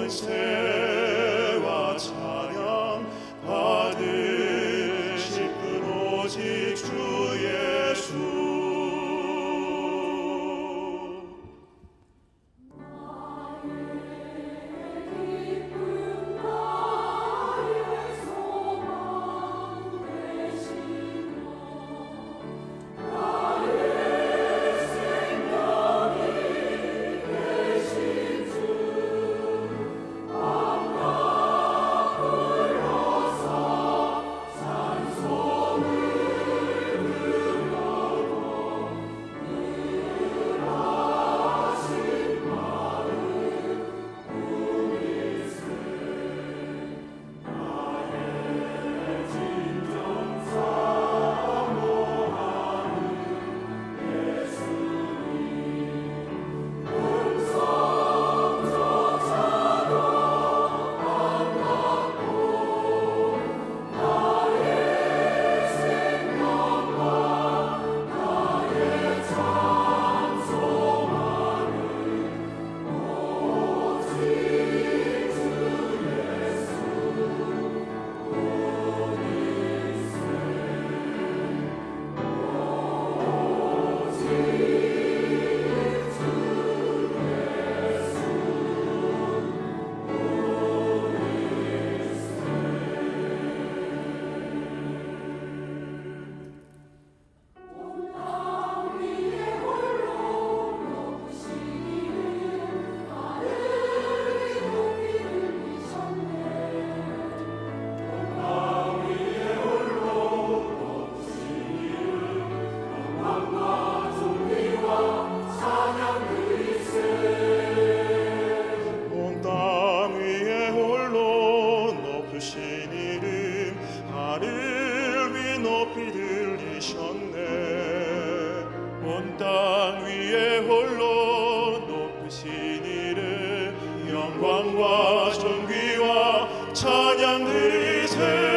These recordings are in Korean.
권세와 찬양 받으실 분 오직 주 예수. 온 땅 위에 홀로 높으신 이름 영광과 존귀와 찬양 드리세.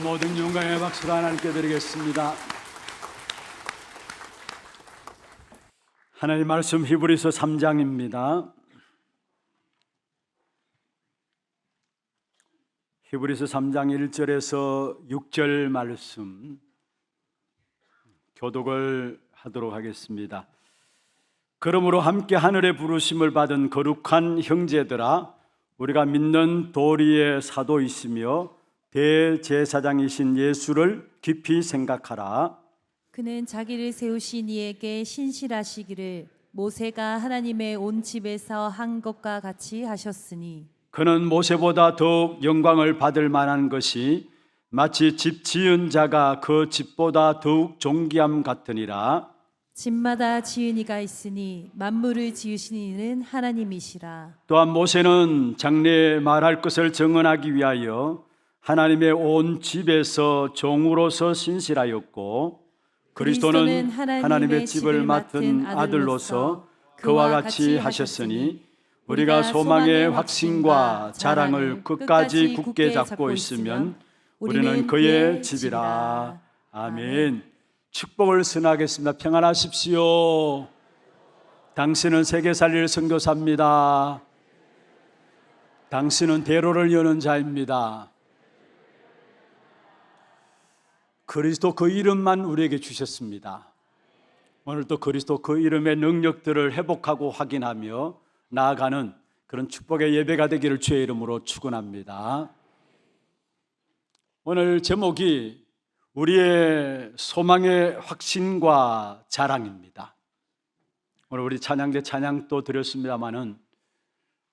모든 영광의 박수를 하나님께 드리겠습니다. 하나님 말씀 히브리서 3장입니다. 히브리서 3장 1절에서 6절 말씀 교독을 하도록 하겠습니다. 그러므로 함께 하늘의 부르심을 받은 거룩한 형제들아, 우리가 믿는 도리의 사도이시며 대제사장이신 예수를 깊이 생각하라. 그는 자기를 세우신 이에게 신실하시기를 모세가 하나님의 온 집에서 한 것과 같이 하셨으니, 그는 모세보다 더욱 영광을 받을 만한 것이 마치 집 지은 자가 그 집보다 더욱 존귀함 같으니라. 집마다 지은 이가 있으니 만물을 지으신 이는 하나님이시라. 또한 모세는 장래에 말할 것을 증언하기 위하여 하나님의 온 집에서 종으로서 신실하였고 그리스도는 하나님의 집을 맡은 아들로서 그와 같이 하셨으니 우리가 소망의 확신과 자랑을 끝까지 굳게 잡고 있으면 우리는 그의 집이라. 아멘. 축복을 선하겠습니다. 평안하십시오. 당신은 세계 살릴 선교사입니다. 당신은 대로를 여는 자입니다. 그리스도 그 이름만 우리에게 주셨습니다. 오늘도 그리스도 그 이름의 능력들을 회복하고 확인하며 나아가는 그런 축복의 예배가 되기를 주의 이름으로 축원합니다. 오늘 제목이 우리의 소망의 확신과 자랑입니다. 오늘 우리 찬양대 찬양도 드렸습니다마는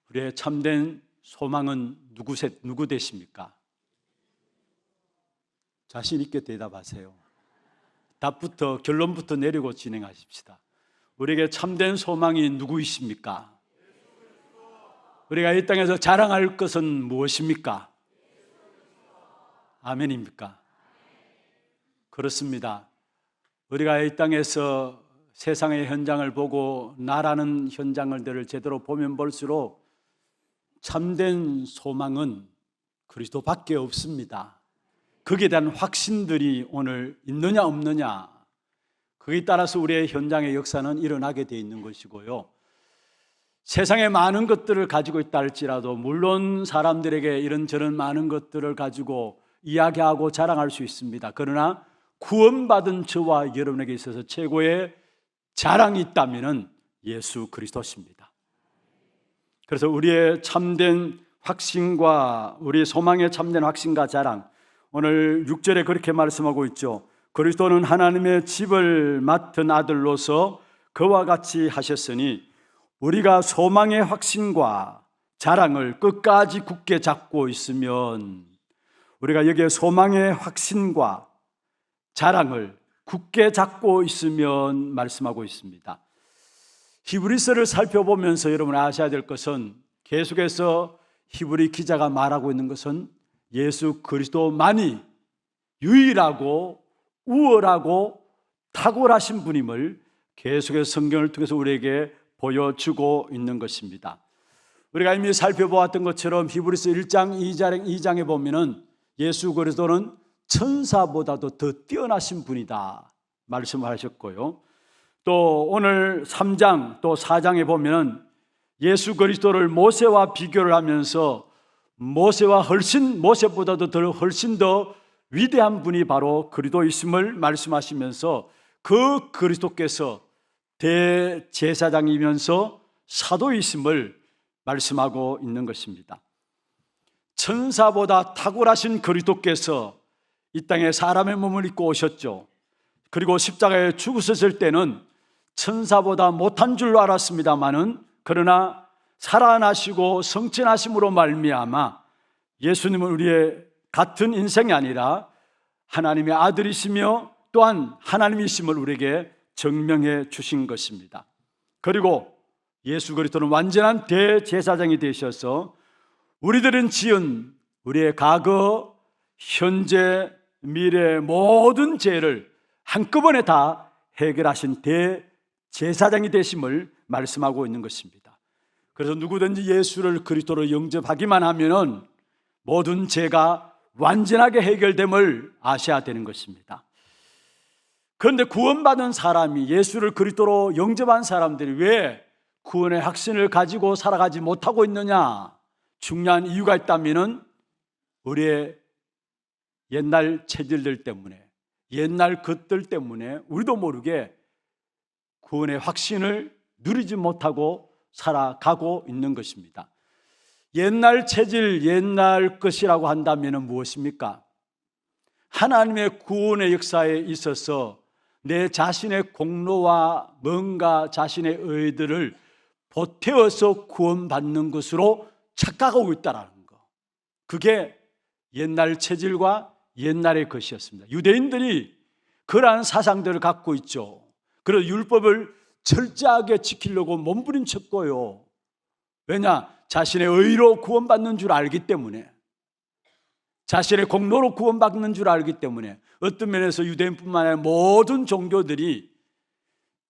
우리의 참된 소망은 누구 되십니까? 자신 있게 대답하세요. 답부터 결론부터 내리고 진행하십시다. 우리에게 참된 소망이 누구이십니까? 우리가 이 땅에서 자랑할 것은 무엇입니까? 아멘입니까? 그렇습니다. 우리가 이 땅에서 세상의 현장을 보고 나라는 현장들을 제대로 보면 볼수록 참된 소망은 그리스도밖에 없습니다. 거기에 대한 확신들이 오늘 있느냐 없느냐, 거기에 따라서 우리의 현장의 역사는 일어나게 돼 있는 것이고요. 세상에 많은 것들을 가지고 있다 할지라도 물론 사람들에게 이런저런 많은 것들을 가지고 이야기하고 자랑할 수 있습니다. 그러나 구원받은 저와 여러분에게 있어서 최고의 자랑이 있다면 예수 그리스도십니다. 그래서 우리의 참된 확신과 우리의 소망의 참된 확신과 자랑, 오늘 6절에 그렇게 말씀하고 있죠. 그리스도는 하나님의 집을 맡은 아들로서 그와 같이 하셨으니 우리가 소망의 확신과 자랑을 끝까지 굳게 잡고 있으면, 우리가 여기에 소망의 확신과 자랑을 굳게 잡고 있으면 말씀하고 있습니다. 히브리서를 살펴보면서 여러분 아셔야 될 것은, 계속해서 히브리 기자가 말하고 있는 것은 예수 그리스도만이 유일하고 우월하고 탁월하신 분임을 계속해서 성경을 통해서 우리에게 보여주고 있는 것입니다. 우리가 이미 살펴보았던 것처럼 히브리서 1장 2장에 보면은 예수 그리스도는 천사보다도 더 뛰어나신 분이다 말씀하셨고요. 또 오늘 3장 또 4장에 보면 예수 그리스도를 모세와 비교를 하면서 모세보다도 훨씬 더 위대한 분이 바로 그리스도이심을 말씀하시면서 그 그리스도께서 대제사장이면서 사도이심을 말씀하고 있는 것입니다. 천사보다 탁월하신 그리스도께서 이 땅에 사람의 몸을 입고 오셨죠. 그리고 십자가에 죽으셨을 때는 천사보다 못한 줄로 알았습니다마는, 그러나 살아나시고 성천하심으로 말미암아 예수님은 우리의 같은 인생이 아니라 하나님의 아들이시며 또한 하나님이심을 우리에게 증명해 주신 것입니다. 그리고 예수 그리스도는 완전한 대제사장이 되셔서 우리들은 지은 우리의 과거, 현재, 미래 모든 죄를 한꺼번에 다 해결하신 대제사장이 되심을 말씀하고 있는 것입니다. 그래서 누구든지 예수를 그리스도로 영접하기만 하면은 모든 죄가 완전하게 해결됨을 아셔야 되는 것입니다. 그런데 구원받은 사람이, 예수를 그리스도로 영접한 사람들이 왜 구원의 확신을 가지고 살아가지 못하고 있느냐? 중요한 이유가 있다면은 우리의 옛날 체질들 때문에, 옛날 것들 때문에 우리도 모르게 구원의 확신을 누리지 못하고 살아가고 있는 것입니다. 옛날 체질, 옛날 것이라고 한다면 무엇입니까? 하나님의 구원의 역사에 있어서 내 자신의 공로와 뭔가 자신의 의들을 보태어서 구원받는 것으로 착각하고 있다는 거, 그게 옛날 체질과 옛날의 것이었습니다. 유대인들이 그러한 사상들을 갖고 있죠. 그래서 율법을 철저하게 지키려고 몸부림쳤고요. 왜냐? 자신의 의로 구원받는 줄 알기 때문에. 자신의 공로로 구원받는 줄 알기 때문에 어떤 면에서 유대인뿐만 아니라 모든 종교들이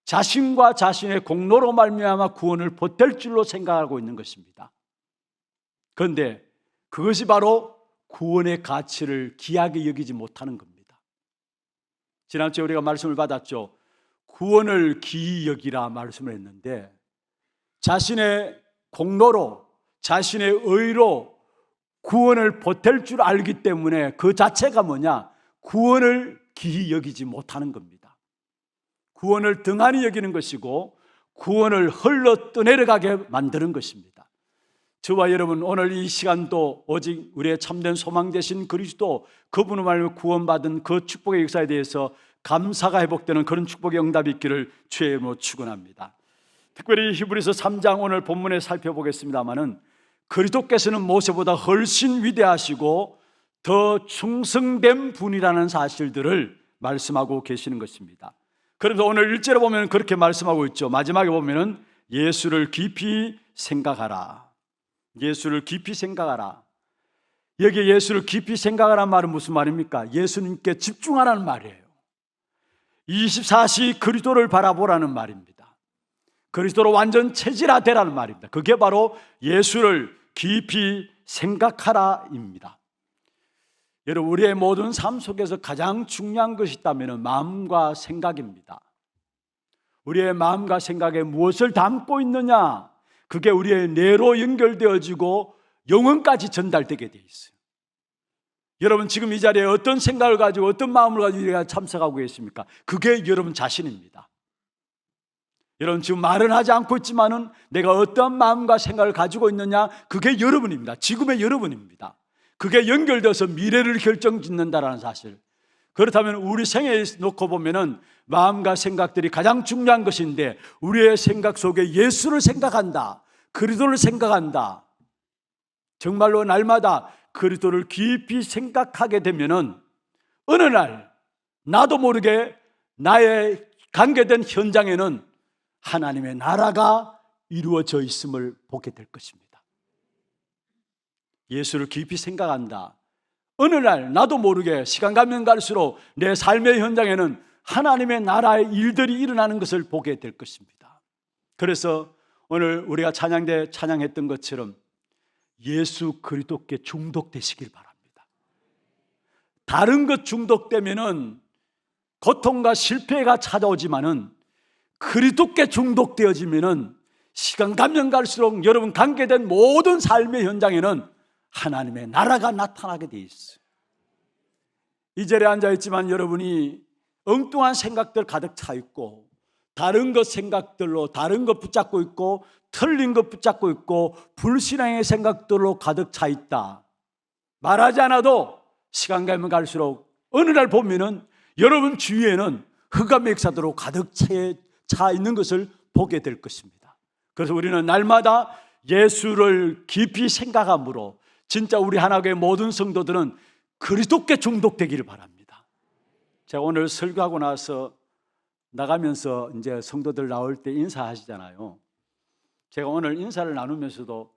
자신과 자신의 공로로 말미암아 구원을 보탤 줄로 생각하고 있는 것입니다. 그런데 그것이 바로 구원의 가치를 귀하게 여기지 못하는 겁니다. 지난주에 우리가 말씀을 받았죠. 구원을 귀히 여기라 말씀을 했는데 자신의 공로로 자신의 의로 구원을 보탤 줄 알기 때문에 그 자체가 뭐냐? 구원을 귀히 여기지 못하는 겁니다. 구원을 등한히 여기는 것이고 구원을 흘러 떠내려가게 만드는 것입니다. 저와 여러분, 오늘 이 시간도 오직 우리의 참된 소망 되신 그리스도, 그분을 말하며 구원받은 그 축복의 역사에 대해서 감사가 회복되는 그런 축복의 응답이 있기를 주의 이름으로 축원합니다. 특별히 히브리서 3장 오늘 본문에 살펴보겠습니다마는 그리스도께서는 모세보다 훨씬 위대하시고 더 충성된 분이라는 사실들을 말씀하고 계시는 것입니다. 그래서 오늘 1절에 보면 그렇게 말씀하고 있죠. 마지막에 보면은 예수를 깊이 생각하라. 예수를 깊이 생각하라. 여기 예수를 깊이 생각하라는 말은 무슨 말입니까? 예수님께 집중하라는 말이에요. 24시 그리스도를 바라보라는 말입니다. 그리스도로 완전 체질화되라는 말입니다. 그게 바로 예수를 깊이 생각하라입니다. 여러분, 우리의 모든 삶 속에서 가장 중요한 것이 있다면 마음과 생각입니다. 우리의 마음과 생각에 무엇을 담고 있느냐, 그게 우리의 뇌로 연결되어지고 영혼까지 전달되게 되어 있어요. 여러분, 지금 이 자리에 어떤 생각을 가지고 어떤 마음을 가지고 우리가 참석하고 계십니까? 그게 여러분 자신입니다. 여러분, 지금 말은 하지 않고 있지만은 내가 어떤 마음과 생각을 가지고 있느냐, 그게 여러분입니다. 지금의 여러분입니다. 그게 연결돼서 미래를 결정짓는다라는 사실. 그렇다면 우리 생애에 놓고 보면은 마음과 생각들이 가장 중요한 것인데, 우리의 생각 속에 예수를 생각한다, 그리스도를 생각한다, 정말로 날마다 그리스도를 깊이 생각하게 되면은 어느 날 나도 모르게 나의 관계된 현장에는 하나님의 나라가 이루어져 있음을 보게 될 것입니다. 예수를 깊이 생각한다. 어느 날 나도 모르게 시간 가면 갈수록 내 삶의 현장에는 하나님의 나라의 일들이 일어나는 것을 보게 될 것입니다. 그래서 오늘 우리가 찬양대 찬양했던 것처럼 예수 그리스도께 중독되시길 바랍니다. 다른 것 중독되면은 고통과 실패가 찾아오지만은 그리스도께 중독되어지면은 시간 가면 갈수록 여러분 관계된 모든 삶의 현장에는 하나님의 나라가 나타나게 돼 있어요. 이 자리에 앉아 있지만 여러분이 엉뚱한 생각들 가득 차 있고 다른 것 생각들로 다른 것 붙잡고 있고 틀린 것 붙잡고 있고 불신앙의 생각들로 가득 차 있다. 말하지 않아도 시간 가면 갈수록 어느 날 보면은 여러분 주위에는 흑암의 역사들로 가득 차 있는 것을 보게 될 것입니다. 그래서 우리는 날마다 예수를 깊이 생각함으로 진짜 우리 하나교회 모든 성도들은 그리스도께 중독되기를 바랍니다. 제가 오늘 설교하고 나서 나가면서 이제 성도들 나올 때 인사하시잖아요. 제가 오늘 인사를 나누면서도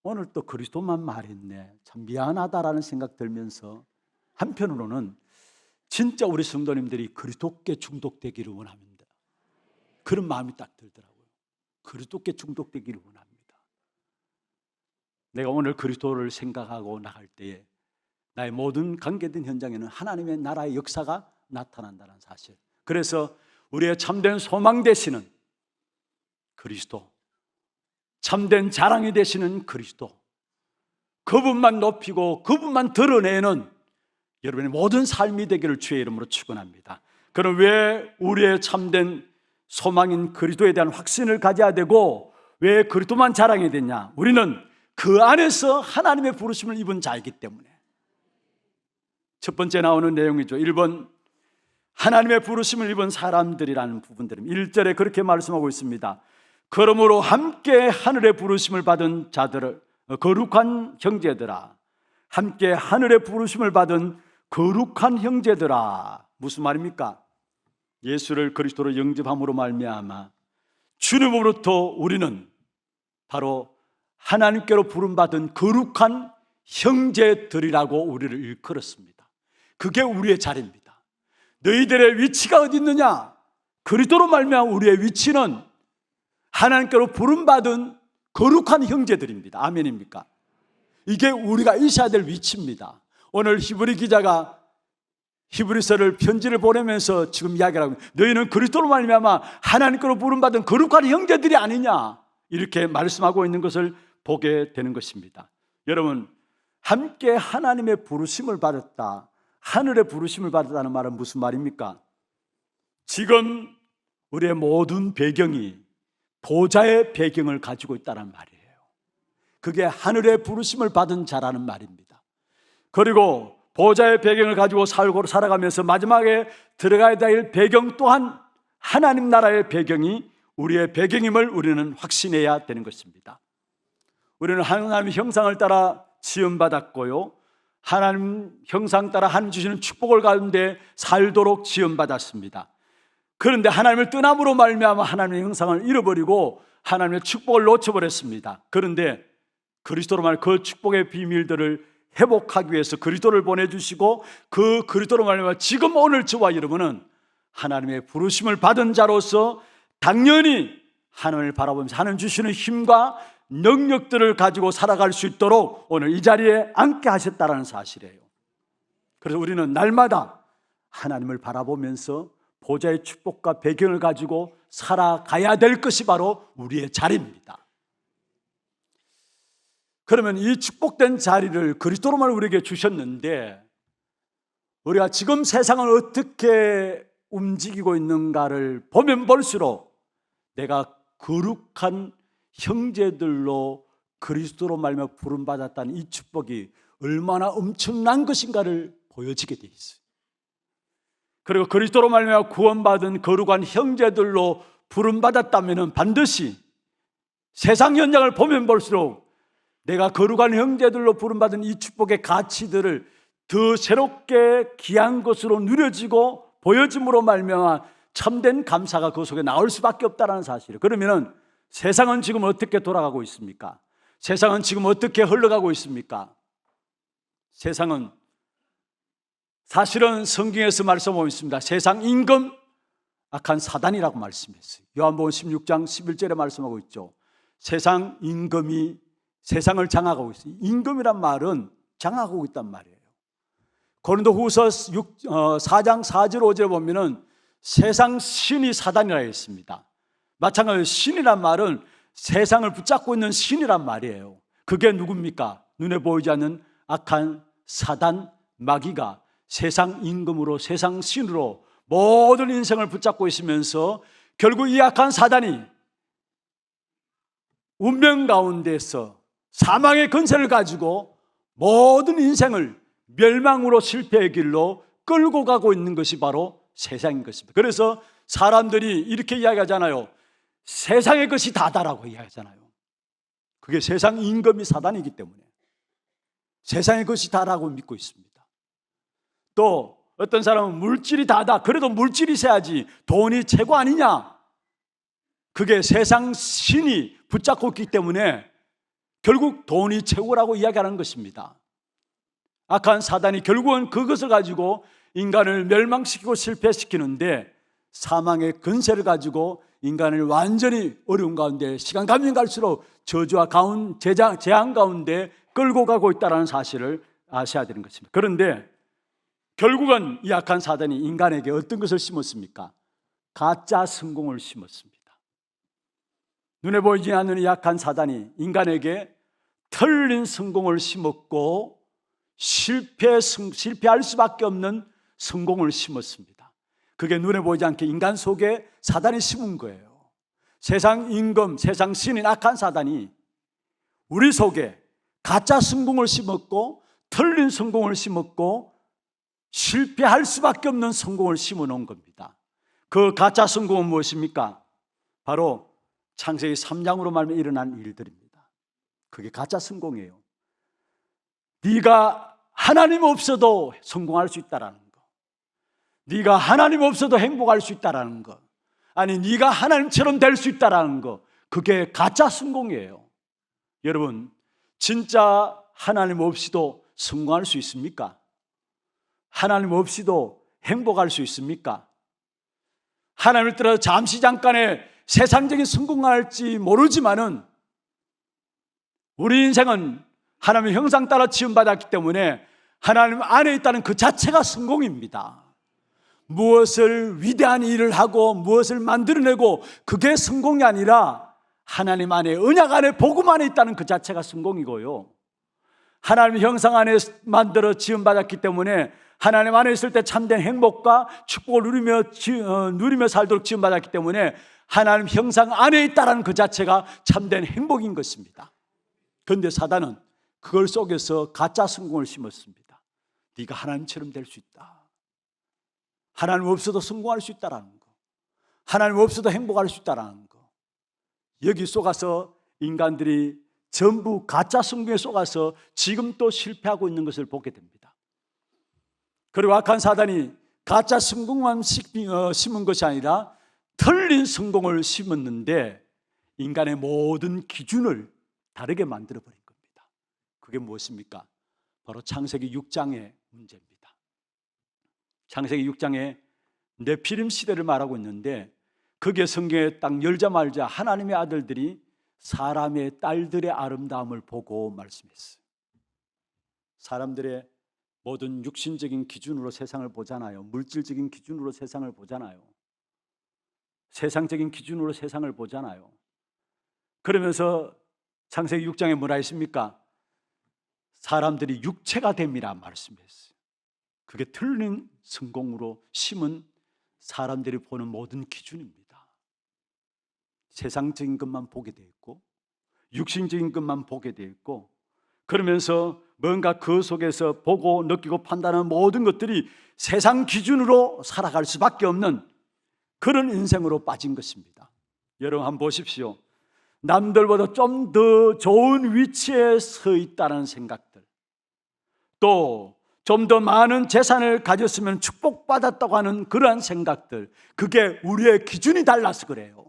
오늘 또 그리스도만 말했네, 참 미안하다라는 생각 들면서 한편으로는 진짜 우리 성도님들이 그리스도께 중독되기를 원합니다. 그런 마음이 딱 들더라고요. 그리스도께 중독되기를 원합니다. 내가 오늘 그리스도를 생각하고 나갈 때에 나의 모든 관계된 현장에는 하나님의 나라의 역사가 나타난다는 사실. 그래서 우리의 참된 소망 되시는 그리스도, 참된 자랑이 되시는 그리스도, 그분만 높이고 그분만 드러내는 여러분의 모든 삶이 되기를 주의 이름으로 축원합니다. 그럼 왜 우리의 참된 소망인 그리스도에 대한 확신을 가져야 되고 왜 그리스도만 자랑해야 되냐? 우리는 그 안에서 하나님의 부르심을 입은 자이기 때문에. 첫 번째 나오는 내용이죠. 1번 하나님의 부르심을 입은 사람들이라는 부분들입니다. 1절에 그렇게 말씀하고 있습니다. 그러므로 함께 하늘의 부르심을 받은 자들을, 거룩한 형제들아, 함께 하늘의 부르심을 받은 거룩한 형제들아. 무슨 말입니까? 예수를 그리스도로 영접함으로 말미암아 주님으로부터 우리는 바로 하나님께로 부름받은 거룩한 형제들이라고 우리를 일컬었습니다. 그게 우리의 자리입니다. 너희들의 위치가 어디 있느냐? 그리스도로 말미암아 우리의 위치는 하나님께로 부름받은 거룩한 형제들입니다. 아멘입니까? 이게 우리가 있어야 될 위치입니다. 오늘 히브리 기자가 히브리서를 편지를 보내면서 지금 이야기를 하고, 너희는 그리스도로 말미암아 하나님께로 부름받은 거룩한 형제들이 아니냐, 이렇게 말씀하고 있는 것을 보게 되는 것입니다. 여러분, 함께 하나님의 부르심을 받았다, 하늘의 부르심을 받았다는 말은 무슨 말입니까? 지금 우리의 모든 배경이 보좌의 배경을 가지고 있다는 말이에요. 그게 하늘의 부르심을 받은 자라는 말입니다. 그리고 보좌의 배경을 가지고 살아가면서 마지막에 들어가야 될 배경 또한 하나님 나라의 배경이 우리의 배경임을 우리는 확신해야 되는 것입니다. 우리는 하나님의 형상을 따라 지음받았고요, 하나님 형상 따라 하나님 주시는 축복을 가운데 살도록 지음받았습니다. 그런데 하나님을 떠남으로 말미암아 하나님의 형상을 잃어버리고 하나님의 축복을 놓쳐버렸습니다. 그런데 그리스도로 말하면 그 축복의 비밀들을 회복하기 위해서 그리스도를 보내주시고, 그 그리스도로 말미암아 지금 오늘 저와 여러분은 하나님의 부르심을 받은 자로서 당연히 하나님을 바라보면서 하나님 주시는 힘과 능력들을 가지고 살아갈 수 있도록 오늘 이 자리에 앉게 하셨다는 사실이에요. 그래서 우리는 날마다 하나님을 바라보면서 보좌의 축복과 배경을 가지고 살아가야 될 것이 바로 우리의 자리입니다. 그러면 이 축복된 자리를 그리스도로만 우리에게 주셨는데, 우리가 지금 세상을 어떻게 움직이고 있는가를 보면 볼수록 내가 거룩한 형제들로 그리스도로 말미암아 부름받았다는 이 축복이 얼마나 엄청난 것인가를 보여지게 돼 있어요. 그리고 그리스도로 말미암아 구원받은 거룩한 형제들로 부름받았다면 반드시 세상 현장을 보면 볼수록 내가 거룩한 형제들로 부름받은 이 축복의 가치들을 더 새롭게 귀한 것으로 누려지고 보여짐으로 말미암아 참된 감사가 그 속에 나올 수밖에 없다는 사실이에요. 그러면 세상은 지금 어떻게 돌아가고 있습니까? 세상은 지금 어떻게 흘러가고 있습니까? 세상은 사실은 성경에서 말씀하고 있습니다. 세상 임금 악한 사단이라고 말씀했어요. 요한복음 16장 11절에 말씀하고 있죠. 세상 임금이 세상을 장악하고 있어요. 임금이란 말은 장악하고 있단 말이에요. 고린도후서 4장 4절 5절에 보면은 세상 신이 사단이라 했습니다. 마찬가지로 신이란 말은 세상을 붙잡고 있는 신이란 말이에요. 그게 누굽니까? 눈에 보이지 않는 악한 사단, 마귀가 세상 임금으로, 세상 신으로 모든 인생을 붙잡고 있으면서 결국 이 악한 사단이 운명 가운데서 사망의 권세를 가지고 모든 인생을 멸망으로 실패의 길로 끌고 가고 있는 것이 바로 세상인 것입니다. 그래서 사람들이 이렇게 이야기하잖아요. 세상의 것이 다다라고 이야기하잖아요. 그게 세상 임금이 사단이기 때문에 세상의 것이 다라고 믿고 있습니다. 또 어떤 사람은 물질이 다다. 그래도 물질이 있어야지, 돈이 최고 아니냐. 그게 세상 신이 붙잡고 있기 때문에 결국 돈이 최고라고 이야기하는 것입니다. 악한 사단이 결국은 그것을 가지고 인간을 멸망시키고 실패시키는데, 사망의 근세를 가지고 인간을 완전히 어려운 가운데 시간 가면 갈수록 저주와 재앙 가운데 끌고 가고 있다는 사실을 아셔야 되는 것입니다. 그런데 결국은 이 악한 사단이 인간에게 어떤 것을 심었습니까? 가짜 성공을 심었습니다. 눈에 보이지 않는 이 악한 사단이 인간에게 틀린 성공을 심었고 실패할 수밖에 없는 성공을 심었습니다. 그게 눈에 보이지 않게 인간 속에 사단이 심은 거예요. 세상 임금, 세상 신인 악한 사단이 우리 속에 가짜 성공을 심었고 틀린 성공을 심었고 실패할 수밖에 없는 성공을 심어놓은 겁니다. 그 가짜 성공은 무엇입니까? 바로 창세기 3장으로 말하면 일어난 일들입니다. 그게 가짜 성공이에요. 네가 하나님 없어도 성공할 수 있다라는 거, 네가 하나님 없어도 행복할 수 있다라는 거, 아니 네가 하나님처럼 될 수 있다라는 거, 그게 가짜 성공이에요. 여러분, 진짜 하나님 없이도 성공할 수 있습니까? 하나님 없이도 행복할 수 있습니까? 하나님을 따라 잠시 잠깐의 세상적인 성공할지 모르지만은 우리 인생은 하나님의 형상 따라 지음받았기 때문에 하나님 안에 있다는 그 자체가 성공입니다. 무엇을 위대한 일을 하고 무엇을 만들어내고 그게 성공이 아니라 하나님 안에, 언약 안에, 복음 안에 있다는 그 자체가 성공이고요, 하나님의 형상 안에 만들어 지음받았기 때문에 하나님 안에 있을 때 참된 행복과 축복을 누리며 살도록 지음받았기 때문에 하나님 형상 안에 있다는 그 자체가 참된 행복인 것입니다. 그런데 사단은 그걸 속에서 가짜 성공을 심었습니다. 네가 하나님처럼 될 수 있다, 하나님 없어도 성공할 수 있다라는 거, 하나님 없어도 행복할 수 있다라는 거, 여기 속아서 인간들이 전부 가짜 성공에 속아서 지금 또 실패하고 있는 것을 보게 됩니다. 그리고 악한 사단이 가짜 성공만 심은 것이 아니라 틀린 성공을 심었는데 인간의 모든 기준을 다르게 만들어버린 겁니다. 그게 무엇입니까? 바로 창세기 6장의 문제입니다. 창세기 6장에 네피림 시대를 말하고 있는데 거기에 성경에 딱 열자마자 하나님의 아들들이 사람의 딸들의 아름다움을 보고 말씀했어요. 사람들의 모든 육신적인 기준으로 세상을 보잖아요. 물질적인 기준으로 세상을 보잖아요. 세상적인 기준으로 세상을 보잖아요. 그러면서 창세기 6장에 뭐라 했습니까? 사람들이 육체가 됨이라 말씀했어요. 그게 틀린 성공으로 심은 사람들이 보는 모든 기준입니다. 세상적인 것만 보게 돼 있고 육신적인 것만 보게 돼 있고, 그러면서 뭔가 그 속에서 보고 느끼고 판단하는 모든 것들이 세상 기준으로 살아갈 수밖에 없는 그런 인생으로 빠진 것입니다. 여러분 한번 보십시오. 남들보다 좀 더 좋은 위치에 서 있다는 생각들, 또 좀 더 많은 재산을 가졌으면 축복받았다고 하는 그러한 생각들, 그게 우리의 기준이 달라서 그래요.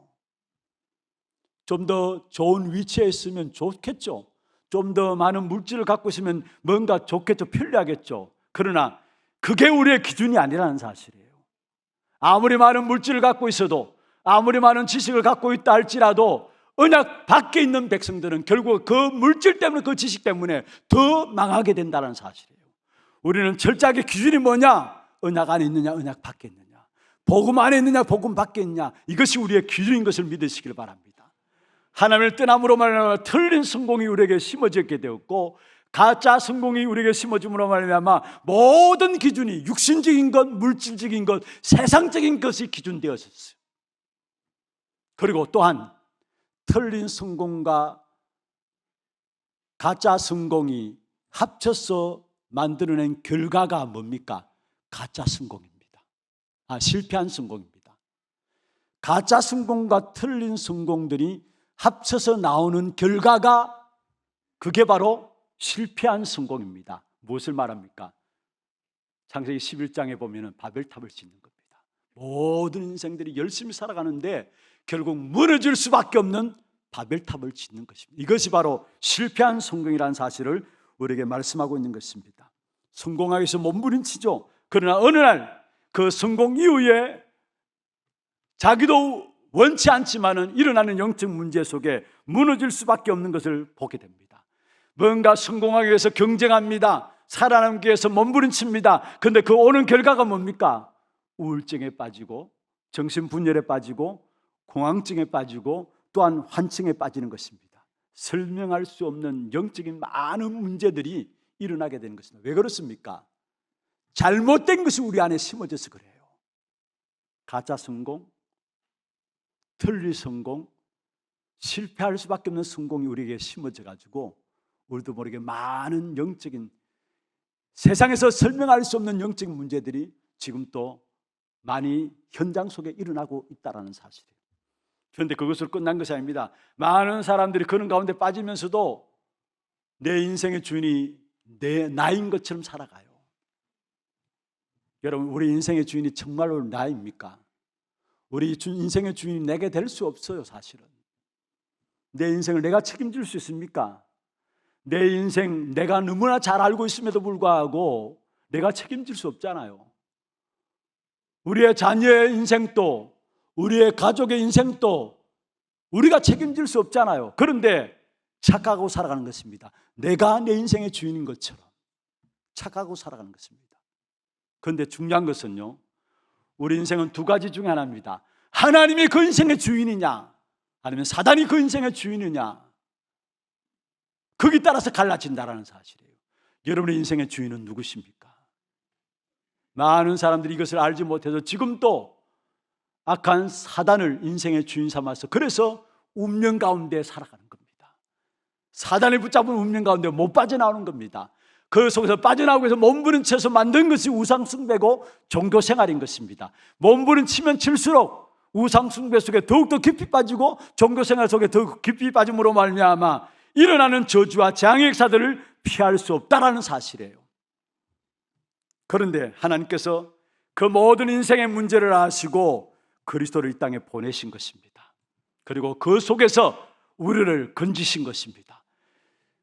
좀 더 좋은 위치에 있으면 좋겠죠. 좀 더 많은 물질을 갖고 있으면 뭔가 좋겠죠. 편리하겠죠. 그러나 그게 우리의 기준이 아니라는 사실이에요. 아무리 많은 물질을 갖고 있어도, 아무리 많은 지식을 갖고 있다 할지라도 언약 밖에 있는 백성들은 결국 그 물질 때문에, 그 지식 때문에 더 망하게 된다는 사실이에요. 우리는 철저하게 기준이 뭐냐? 언약 안에 있느냐, 언약 밖에 있느냐, 복음 안에 있느냐, 복음 밖에 있느냐, 이것이 우리의 기준인 것을 믿으시길 바랍니다. 하나님을 떠남으로 말미암아 틀린 성공이 우리에게 심어지게 되었고, 가짜 성공이 우리에게 심어짐으로 말미암아 모든 기준이 육신적인 것, 물질적인 것, 세상적인 것이 기준되었었어요. 그리고 또한 틀린 성공과 가짜 성공이 합쳐서 만들어낸 결과가 뭡니까? 가짜 성공입니다. 실패한 성공입니다. 가짜 성공과 틀린 성공들이 합쳐서 나오는 결과가, 그게 바로 실패한 성공입니다. 무엇을 말합니까? 창세기 11장에 보면 바벨탑을 짓는 겁니다. 모든 인생들이 열심히 살아가는데 결국 무너질 수밖에 없는 바벨탑을 짓는 것입니다. 이것이 바로 실패한 성공이라는 사실을 우리에게 말씀하고 있는 것입니다. 성공하기 위해서 몸부림치죠. 그러나 어느 날 그 성공 이후에 자기도 원치 않지만은 일어나는 영적 문제 속에 무너질 수밖에 없는 것을 보게 됩니다. 뭔가 성공하기 위해서 경쟁합니다. 살아남기 위해서 몸부림칩니다. 그런데 그 오는 결과가 뭡니까? 우울증에 빠지고, 정신분열에 빠지고, 공황증에 빠지고, 또한 환청에 빠지는 것입니다. 설명할 수 없는 영적인 많은 문제들이 일어나게 되는 것입니다. 왜 그렇습니까? 잘못된 것이 우리 안에 심어져서 그래요. 가짜 성공, 틀린 성공, 실패할 수밖에 없는 성공이 우리에게 심어져 가지고 우리도 모르게 많은 영적인, 세상에서 설명할 수 없는 영적인 문제들이 지금 또 많이 현장 속에 일어나고 있다는 사실이에요. 그런데 그것으로 끝난 것이 아닙니다. 많은 사람들이 그런 가운데 빠지면서도 내 인생의 주인이 나인 것처럼 살아가요. 여러분, 우리 인생의 주인이 정말로 나입니까? 우리 인생의 주인이 내게 될 수 없어요. 사실은 내 인생을 내가 책임질 수 있습니까? 내 인생 내가 너무나 잘 알고 있음에도 불구하고 내가 책임질 수 없잖아요. 우리의 자녀의 인생도 우리의 가족의 인생도 우리가 책임질 수 없잖아요. 그런데 착각하고 살아가는 것입니다. 내가 내 인생의 주인인 것처럼 착각하고 살아가는 것입니다. 그런데 중요한 것은요, 우리 인생은 두 가지 중에 하나입니다. 하나님이 그 인생의 주인이냐 아니면 사단이 그 인생의 주인이냐, 거기 따라서 갈라진다는 사실이에요. 여러분의 인생의 주인은 누구십니까? 많은 사람들이 이것을 알지 못해서 지금도 악한 사단을 인생의 주인 삼아서 그래서 운명 가운데 살아가는 겁니다. 사단을 붙잡은 운명 가운데 못 빠져나오는 겁니다. 그 속에서 빠져나오기 위해서 몸부림쳐서 만든 것이 우상숭배고 종교생활인 것입니다. 몸부림치면 칠수록 우상숭배 속에 더욱더 깊이 빠지고 종교생활 속에 더 깊이 빠짐으로 말미암아 일어나는 저주와 재앙의 역사들을 피할 수 없다라는 사실이에요. 그런데 하나님께서 그 모든 인생의 문제를 아시고 그리스도를 이 땅에 보내신 것입니다. 그리고 그 속에서 우리를 건지신 것입니다.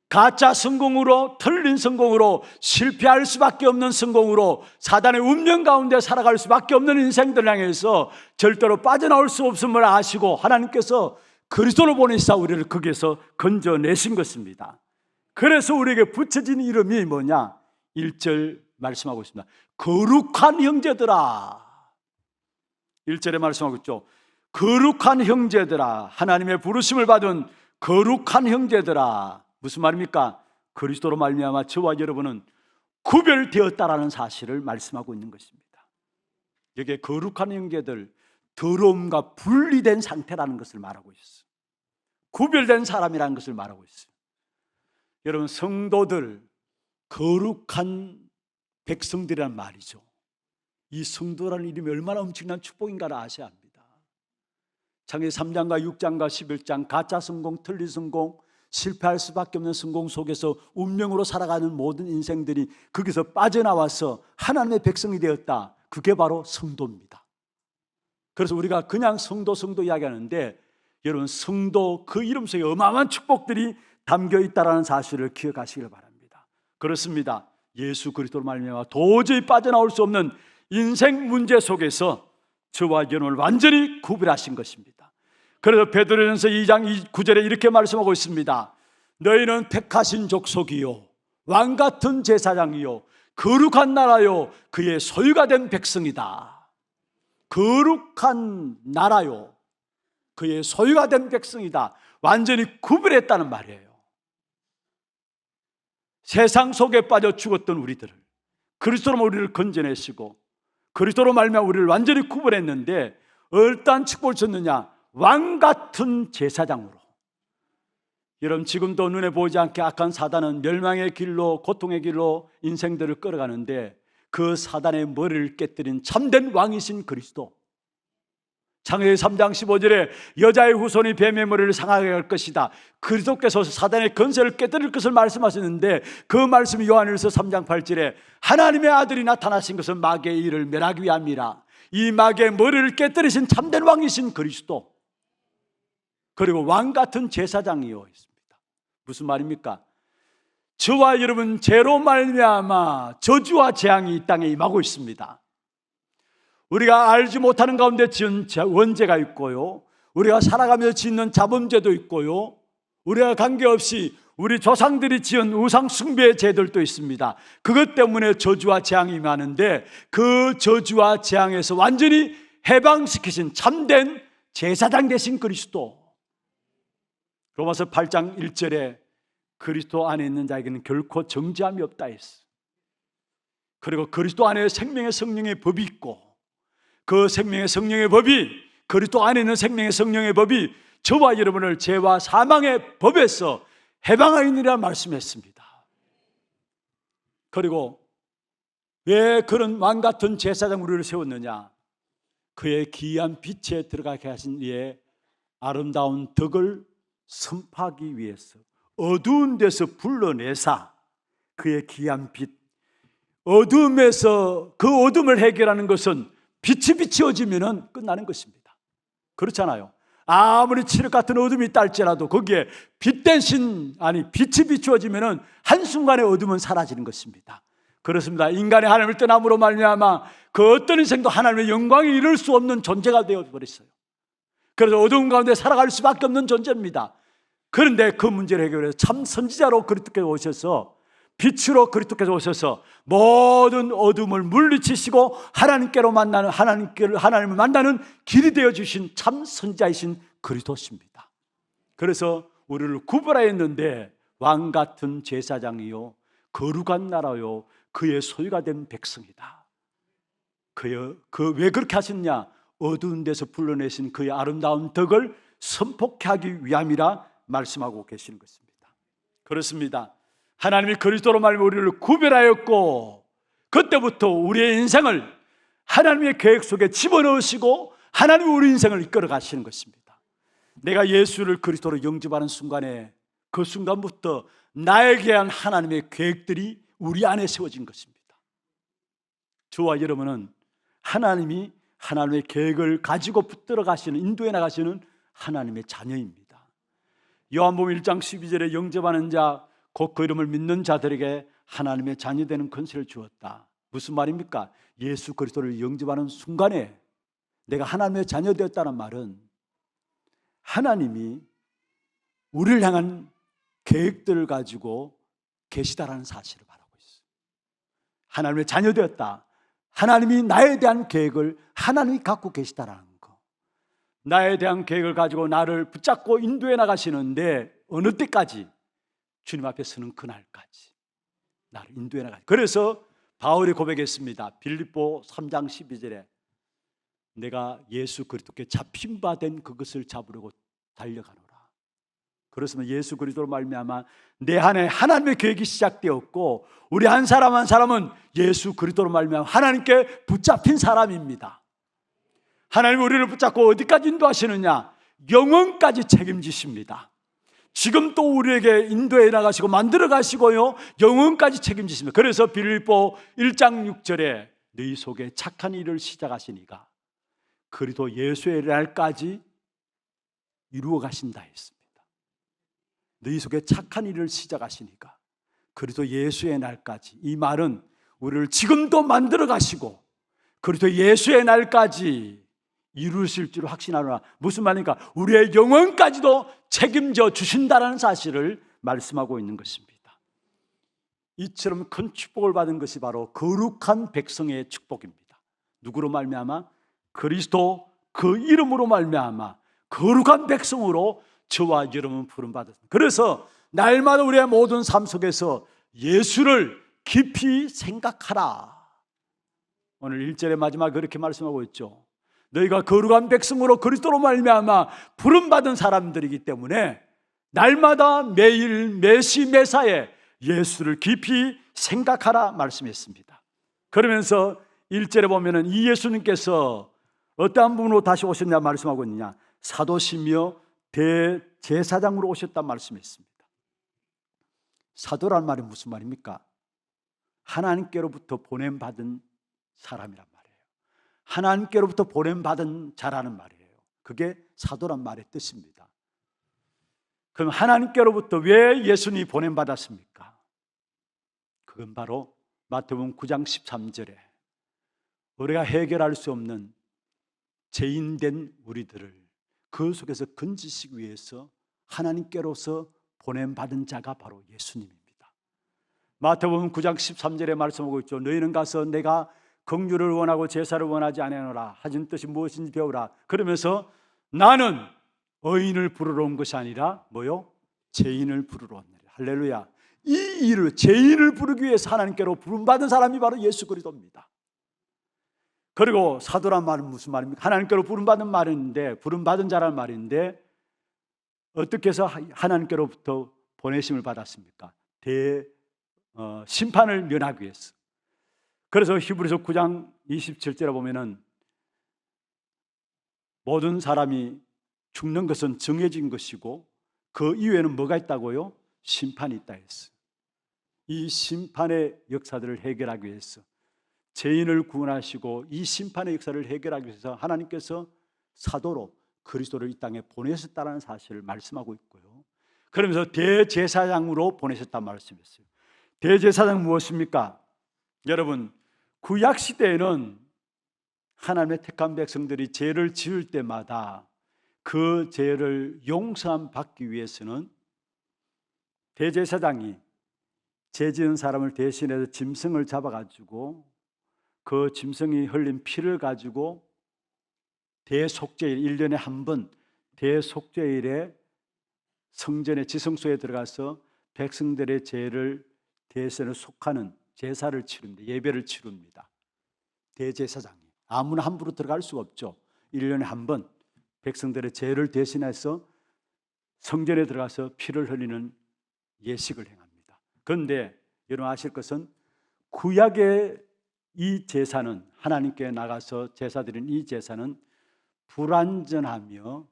가짜 성공으로, 틀린 성공으로, 실패할 수밖에 없는 성공으로 사단의 운명 가운데 살아갈 수밖에 없는 인생들 향해서 절대로 빠져나올 수 없음을 아시고 하나님께서 그리스도를 보내시사 우리를 거기에서 건져내신 것입니다. 그래서 우리에게 붙여진 이름이 뭐냐? 1절 말씀하고 있습니다. 거룩한 형제들아. 1절에 말씀하고 있죠. 거룩한 형제들아, 하나님의 부르심을 받은 거룩한 형제들아. 무슨 말입니까? 그리스도로 말미암아 저와 여러분은 구별되었다라는 사실을 말씀하고 있는 것입니다. 여기에 거룩한 형제들, 더러움과 분리된 상태라는 것을 말하고 있어요. 구별된 사람이라는 것을 말하고 있어요. 여러분, 성도들, 거룩한 백성들이란 말이죠. 이 성도라는 이름이 얼마나 엄청난 축복인가를 아셔야 합니다. 창세기 3장과 6장과 11장 가짜 성공, 틀린 성공, 실패할 수밖에 없는 성공 속에서 운명으로 살아가는 모든 인생들이 거기서 빠져나와서 하나님의 백성이 되었다. 그게 바로 성도입니다. 그래서 우리가 그냥 성도 이야기하는데 여러분, 성도 그 이름 속에 어마어마한 축복들이 담겨 있다는 사실을 기억하시길 바랍니다. 그렇습니다. 예수 그리스도로 말미암아 도저히 빠져나올 수 없는 인생 문제 속에서 저와 여러분을 완전히 구별하신 것입니다. 그래서 베드로전서 2장 9절에 이렇게 말씀하고 있습니다. 너희는 택하신 족속이요 왕같은 제사장이요 거룩한 나라요 그의 소유가 된 백성이다. 거룩한 나라요 그의 소유가 된 백성이다. 완전히 구별했다는 말이에요. 세상 속에 빠져 죽었던 우리들을 그리스도로 우리를 건져내시고 그리스도로 말미암아 우리를 완전히 구별했는데 어떠한 축복을 줬느냐? 왕같은 제사장으로. 여러분, 지금도 눈에 보이지 않게 악한 사단은 멸망의 길로, 고통의 길로 인생들을 끌어가는데 그 사단의 머리를 깨뜨린 참된 왕이신 그리스도. 창세기 3장 15절에 여자의 후손이 뱀의 머리를 상하게 할 것이다. 그리스도께서 사단의 건세를 깨뜨릴 것을 말씀하셨는데 그 말씀이 요한일서 3장 8절에 하나님의 아들이 나타나신 것은 마귀의 일을 멸하기 위함이라. 이 마귀의 머리를 깨뜨리신 참된 왕이신 그리스도, 그리고 왕같은 제사장이요 있습니다. 무슨 말입니까? 저와 여러분 죄로 말미암아 저주와 재앙이 이 땅에 임하고 있습니다. 우리가 알지 못하는 가운데 지은 원죄가 있고요, 우리가 살아가면서 짓는 자범죄도 있고요, 우리가 관계없이 우리 조상들이 지은 우상 숭배의 죄들도 있습니다. 그것 때문에 저주와 재앙이 임하는데 그 저주와 재앙에서 완전히 해방시키신 참된 제사장 되신 그리스도. 로마서 8장 1절에 그리스도 안에 있는 자에게는 결코 정죄함이 없다 했어. 그리고 그리스도 안에 생명의 성령의 법이 있고 그 생명의 성령의 법이, 그리스도 안에 있는 생명의 성령의 법이 저와 여러분을 죄와 사망의 법에서 해방하느니라 말씀했습니다. 그리고 왜 그런 왕같은 제사장 우리를 세웠느냐? 그의 기이한 빛에 들어가게 하신 이의 아름다운 덕을 선포하기 위해서 어두운 데서 불러내사 그의 기이한 빛, 어둠에서 그 어둠을 해결하는 것은 빛이 비추어지면 끝나는 것입니다. 그렇잖아요. 아무리 칠흑 같은 어둠이 있다 할지라도 거기에 빛 대신 빛이 비추어지면은 한순간에 어둠은 사라지는 것입니다. 그렇습니다. 인간이 하나님을 떠남으로 말미암아 그 어떤 인생도 하나님의 영광에 이를 수 없는 존재가 되어버렸어요. 그래서 어두운 가운데 살아갈 수밖에 없는 존재입니다. 그런데 그 문제를 해결해서 참 선지자로 그리스도께서 오셔서 빛으로 그리스도께서 오셔서 모든 어둠을 물리치시고 하나님께로 만나는 하나님을 만나는 길이 되어 주신 참 선지자이신 그리스도십니다. 그래서 우리를 구별하였는데 왕 같은 제사장이요 거룩한 나라요 그의 소유가 된 백성이다. 왜 그렇게 하셨냐? 어두운 데서 불러내신 그의 아름다운 덕을 선포하기 위함이라 말씀하고 계시는 것입니다. 그렇습니다. 하나님이 그리스도로 말미암아 우리를 구별하였고 그때부터 우리의 인생을 하나님의 계획 속에 집어넣으시고 하나님이 우리 인생을 이끌어 가시는 것입니다. 내가 예수를 그리스도로 영접하는 순간에 그 순간부터 나에게 대한 하나님의 계획들이 우리 안에 세워진 것입니다. 저와 여러분은 하나님이 하나님의 계획을 가지고 붙들어 가시는 인도해 나가시는 하나님의 자녀입니다. 요한복음 1장 12절에 영접하는 자 곧 그 이름을 믿는 자들에게 하나님의 자녀되는 권세를 주었다. 무슨 말입니까? 예수 그리스도를 영접하는 순간에 내가 하나님의 자녀 되었다는 말은 하나님이 우리를 향한 계획들을 가지고 계시다라는 사실을 말하고 있어요. 하나님의 자녀 되었다. 하나님이 나에 대한 계획을 하나님이 갖고 계시다라는 거. 나에 대한 계획을 가지고 나를 붙잡고 인도해 나가시는데 어느 때까지? 주님 앞에 서는 그날까지 나를 인도해 나가시. 그래서 바울이 고백했습니다. 빌립보 3장 12절에 내가 예수 그리스도께 잡힌 바 된 그것을 잡으려고 달려가노라. 그렇습니다. 예수 그리스도로 말미암아 내 안에 하나님의 계획이 시작되었고 우리 한 사람 한 사람은 예수 그리스도로 말미암아 하나님께 붙잡힌 사람입니다. 하나님이 우리를 붙잡고 어디까지 인도하시느냐? 영원까지 책임지십니다. 지금 또 우리에게 인도해 나가시고 만들어 가시고요 영원까지 책임지십니다. 그래서 빌립보 1장 6절에 너희 속에 착한 일을 시작하시니가 그리스도 예수의 날까지 이루어 가신다 했습니다. 너희 속에 착한 일을 시작하시니까 그리스도 예수의 날까지. 이 말은 우리를 지금도 만들어 가시고 그리스도 예수의 날까지 이루실 줄 확신하노라. 무슨 말입니까? 우리의 영혼까지도 책임져 주신다는 사실을 말씀하고 있는 것입니다. 이처럼 큰 축복을 받은 것이 바로 거룩한 백성의 축복입니다. 누구로 말미암아? 그리스도 그 이름으로 말미암아 거룩한 백성으로 저와 여러분 부름받았습니다. 그래서 날마다 우리의 모든 삶 속에서 예수를 깊이 생각하라. 오늘 1절의 마지막 그렇게 말씀하고 있죠. 너희가 거룩한 백성으로 그리스도로 말미암아 부름받은 사람들이기 때문에 날마다 매일 매시 매사에 예수를 깊이 생각하라 말씀했습니다. 그러면서 1절에 보면은 이 예수님께서 어떠한 분으로 다시 오셨냐 말씀하고 있느냐? 사도시며 대제사장으로 오셨다 말씀했습니다. 사도란 말이 무슨 말입니까? 하나님께로부터 보냄받은 사람이란 말이에요. 하나님께로부터 보냄받은 자라는 말이에요. 그게 사도란 말의 뜻입니다. 그럼 하나님께로부터 왜 예수님이 보냄받았습니까? 그건 바로 마태복음 9장 13절에 우리가 해결할 수 없는 죄인된 우리들을 그 속에서 건지시기 위해서 하나님께로서 보냄받은 자가 바로 예수님입니다. 마태복음 9장 13절에 말씀하고 있죠. 너희는 가서 내가 긍휼을 원하고 제사를 원하지 아니하노라 하신 뜻이 무엇인지 배우라. 그러면서 나는 의인을 부르러 온 것이 아니라 뭐요? 죄인을 부르러 왔느니라. 할렐루야. 이 일을 죄인을 부르기 위해서 하나님께로 부름받은 사람이 바로 예수 그리스도입니다. 그리고 사도란 말은 무슨 말입니까? 하나님께로 부름받은 말인데, 부름받은 자라는 말인데 어떻게 해서 하나님께로부터 보내심을 받았습니까? 심판을 면하기 위해서. 그래서 히브리서 9장 27절에 보면은 모든 사람이 죽는 것은 정해진 것이고 그 이후에는 뭐가 있다고요? 심판이 있다 했어요. 이 심판의 역사들을 해결하기 위해서 죄인을 구원하시고 이 심판의 역사를 해결하기 위해서 하나님께서 사도로 그리스도를 이 땅에 보내셨다는 사실을 말씀하고 있고요. 그러면서 대제사장으로 보내셨다는 말씀이었어요. 대제사장 무엇입니까? 여러분, 구약 시대에는 하나님의 택한 백성들이 죄를 지을 때마다 그 죄를 용서함 받기 위해서는 대제사장이 죄 지은 사람을 대신해서 짐승을 잡아가지고 그 짐승이 흘린 피를 가지고 대속죄일 1년에 한 번 대속죄일에 성전의 지성소에 들어가서 백성들의 죄를 대신에 속하는 제사를 치릅니다. 예배를 치릅니다. 대제사장이 아무나 함부로 들어갈 수가 없죠. 1년에 한 번 백성들의 죄를 대신해서 성전에 들어가서 피를 흘리는 예식을 행합니다. 그런데 여러분 아실 것은 구약의 이 제사는, 하나님께 나가서 제사드린 이 제사는 불완전하며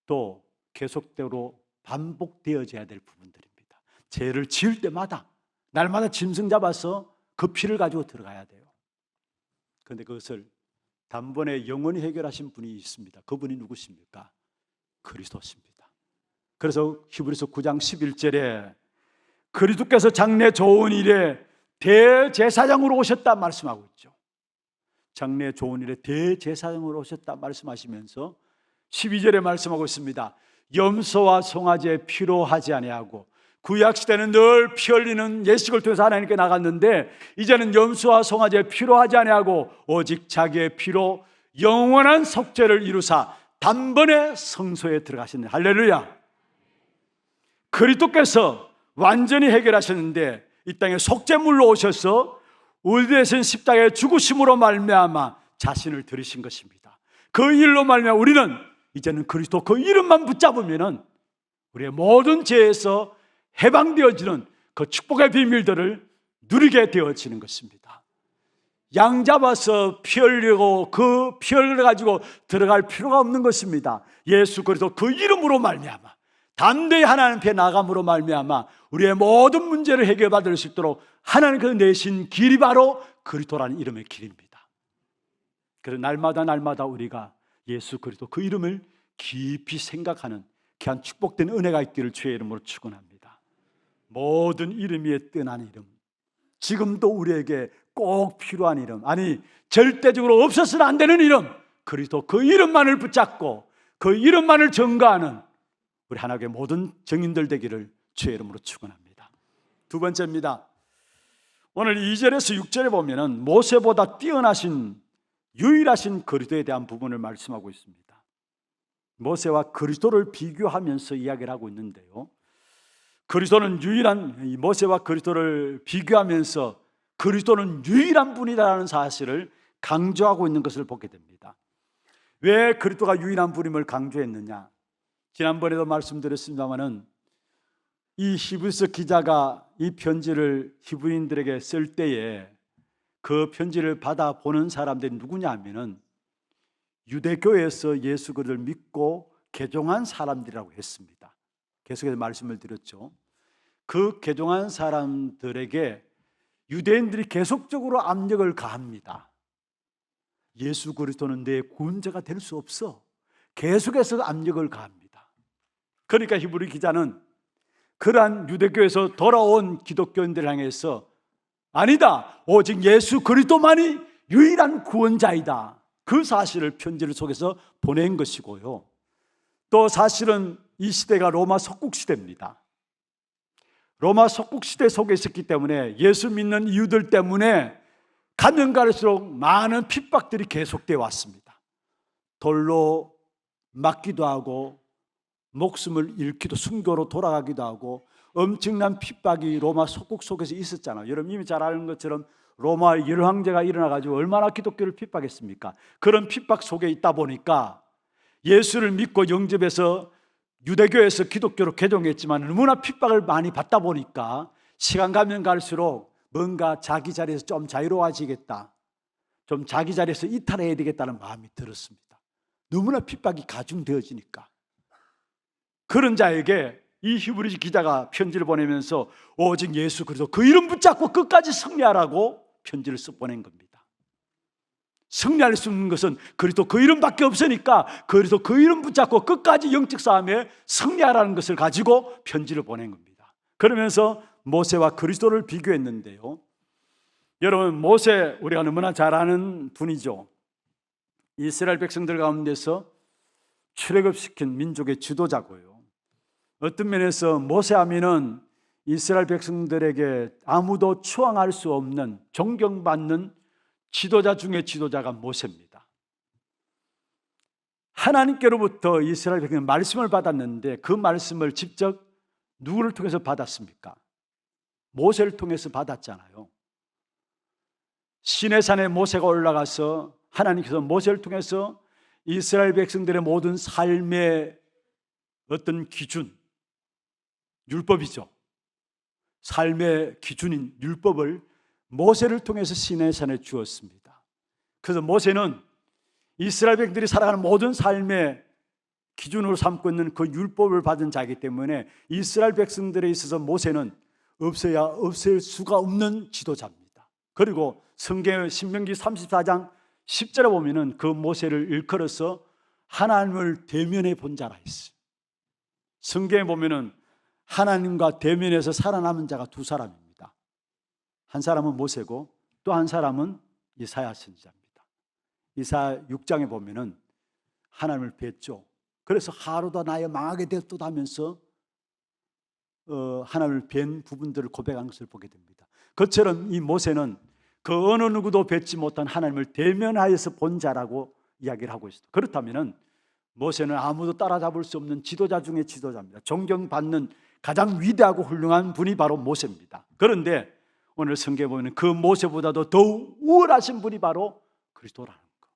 또 계속적으로 반복되어져야 될 부분들입니다. 죄를 지을 때마다 날마다 짐승 잡아서 그 피를 가지고 들어가야 돼요. 그런데 그것을 단번에 영원히 해결하신 분이 있습니다. 그분이 누구십니까? 그리스도십니다. 그래서 히브리서 9장 11절에 그리스도께서 장래 좋은 일에 대제사장으로 오셨다 말씀하고 있죠. 장래 좋은 일에 대제사장으로 오셨다 말씀하시면서 12절에 말씀하고 있습니다. 염소와 송아지의 피로 하지 아니하고, 구약 시대는 늘 피 흘리는 예식을 통해서 하나님께 나갔는데 이제는 염소와 송아지의 피로 하지 아니하고 오직 자기의 피로 영원한 속죄를 이루사 단번에 성소에 들어가셨네. 할렐루야. 그리스도께서 완전히 해결하셨는데 이 땅에 속죄물로 오셔서 우리 대신 십자가의 죽으심으로 말미암아 자신을 들이신 것입니다. 그 일로 말미암아 우리는 이제는 그리스도 그 이름만 붙잡으면은 우리의 모든 죄에서 해방되어지는 그 축복의 비밀들을 누리게 되어지는 것입니다. 양 잡아서 피 흘리고 그 피 흘려 가지고 들어갈 필요가 없는 것입니다. 예수 그리스도 그 이름으로 말미암아 담대히 하나님 앞에 나감으로 말미암아 우리의 모든 문제를 해결받을 수 있도록 하나님께서 내신 길이 바로 그리스도라는 이름의 길입니다. 그래서 날마다 우리가 예수 그리스도 그 이름을 깊이 생각하는 귀한 축복된 은혜가 있기를 주의 이름으로 축원합니다. 모든 이름 위에 뛰어난 이름, 지금도 우리에게 꼭 필요한 이름, 아니 절대적으로 없어서는 안 되는 이름, 그리스도 그 이름만을 붙잡고 그 이름만을 전가하는 우리 하나님의 모든 증인들 되기를 주의 이름으로 축원합니다. 두 번째입니다. 오늘 2절에서 6절에 보면은 모세보다 뛰어나신 유일하신 그리스도에 대한 부분을 말씀하고 있습니다. 모세와 그리스도를 비교하면서 이야기를 하고 있는데요, 그리스도는 유일한, 모세와 그리스도를 비교하면서 그리스도는 유일한 분이라는 사실을 강조하고 있는 것을 보게 됩니다. 왜 그리스도가 유일한 분임을 강조했느냐? 지난번에도 말씀드렸습니다마는 이 히브리서 기자가 이 편지를 히브리인들에게 쓸 때에 그 편지를 받아보는 사람들이 누구냐 하면은 유대교에서 예수 그리스도를 믿고 개종한 사람들이라고 했습니다. 계속해서 말씀을 드렸죠. 그 개종한 사람들에게 유대인들이 계속적으로 압력을 가합니다. 예수 그리스도는 내 구원자가 될 수 없어. 계속해서 압력을 가합니다. 그러니까 히브리 기자는 그러한 유대교에서 돌아온 기독교인들을 향해서 아니다, 오직 예수 그리스도만이 유일한 구원자이다, 그 사실을 편지를 속에서 보낸 것이고요. 또 사실은 이 시대가 로마 속국시대입니다. 로마 속국시대 속에 있었기 때문에 예수 믿는 이유들 때문에 가면 갈수록 많은 핍박들이 계속되어 왔습니다. 돌로 맞기도 하고 목숨을 잃기도, 순교로 돌아가기도 하고 엄청난 핍박이 로마 속국 속에서 있었잖아요. 여러분 이미 잘 아는 것처럼 로마 열황제가 일어나가지고 얼마나 기독교를 핍박했습니까? 그런 핍박 속에 있다 보니까 예수를 믿고 영접해서 유대교에서 기독교로 개종했지만 너무나 핍박을 많이 받다 보니까 시간 가면 갈수록 뭔가 자기 자리에서 좀 자유로워지겠다, 좀 자기 자리에서 이탈해야 되겠다는 마음이 들었습니다. 너무나 핍박이 가중되어지니까. 그런 자에게 이 히브리 기자가 편지를 보내면서 오직 예수 그리스도 그 이름 붙잡고 끝까지 승리하라고 편지를 써 보낸 겁니다. 승리할 수 있는 것은 그리스도 그 이름밖에 없으니까 그리스도 그 이름 붙잡고 끝까지 영적 싸움에 승리하라는 것을 가지고 편지를 보낸 겁니다. 그러면서 모세와 그리스도를 비교했는데요, 여러분, 모세 우리가 너무나 잘 아는 분이죠. 이스라엘 백성들 가운데서 출애굽시킨 민족의 지도자고요. 어떤 면에서 모세하면은 이스라엘 백성들에게 아무도 추앙할 수 없는 존경받는 지도자 중에 지도자가 모세입니다. 하나님께로부터 이스라엘 백성은 말씀을 받았는데 그 말씀을 직접 누구를 통해서 받았습니까? 모세를 통해서 받았잖아요. 시내산에 모세가 올라가서 하나님께서 모세를 통해서 이스라엘 백성들의 모든 삶의 어떤 기준, 율법이죠. 삶의 기준인 율법을 모세를 통해서 시내산에 주었습니다. 그래서 모세는 이스라엘 백성들이 살아가는 모든 삶의 기준으로 삼고 있는 그 율법을 받은 자이기 때문에 이스라엘 백성들에 있어서 모세는 없어야 없을 수가 없는 지도자입니다. 그리고 성경의 신명기 34장 10절에 보면은 그 모세를 일컬어서 하나님을 대면해 본 자라 했어요. 성경에 보면은 하나님과 대면해서 살아남은 자가 두 사람입니다. 한 사람은 모세고 또 한 사람은 이사야 선지자입니다. 이사야 6장에 보면은 하나님을 뵀죠. 그래서 하루도 나의 망하게 되었다면서 하나님을 뵌 부분들을 고백한 것을 보게 됩니다. 그처럼 이 모세는 그 어느 누구도 뵙지 못한 하나님을 대면하여서 본 자라고 이야기를 하고 있습니다. 그렇다면 모세는 아무도 따라잡을 수 없는 지도자 중에 지도자입니다. 존경받는 가장 위대하고 훌륭한 분이 바로 모세입니다. 그런데 오늘 성경에 보면 그 모세보다도 더욱 우월하신 분이 바로 그리스도라는 것.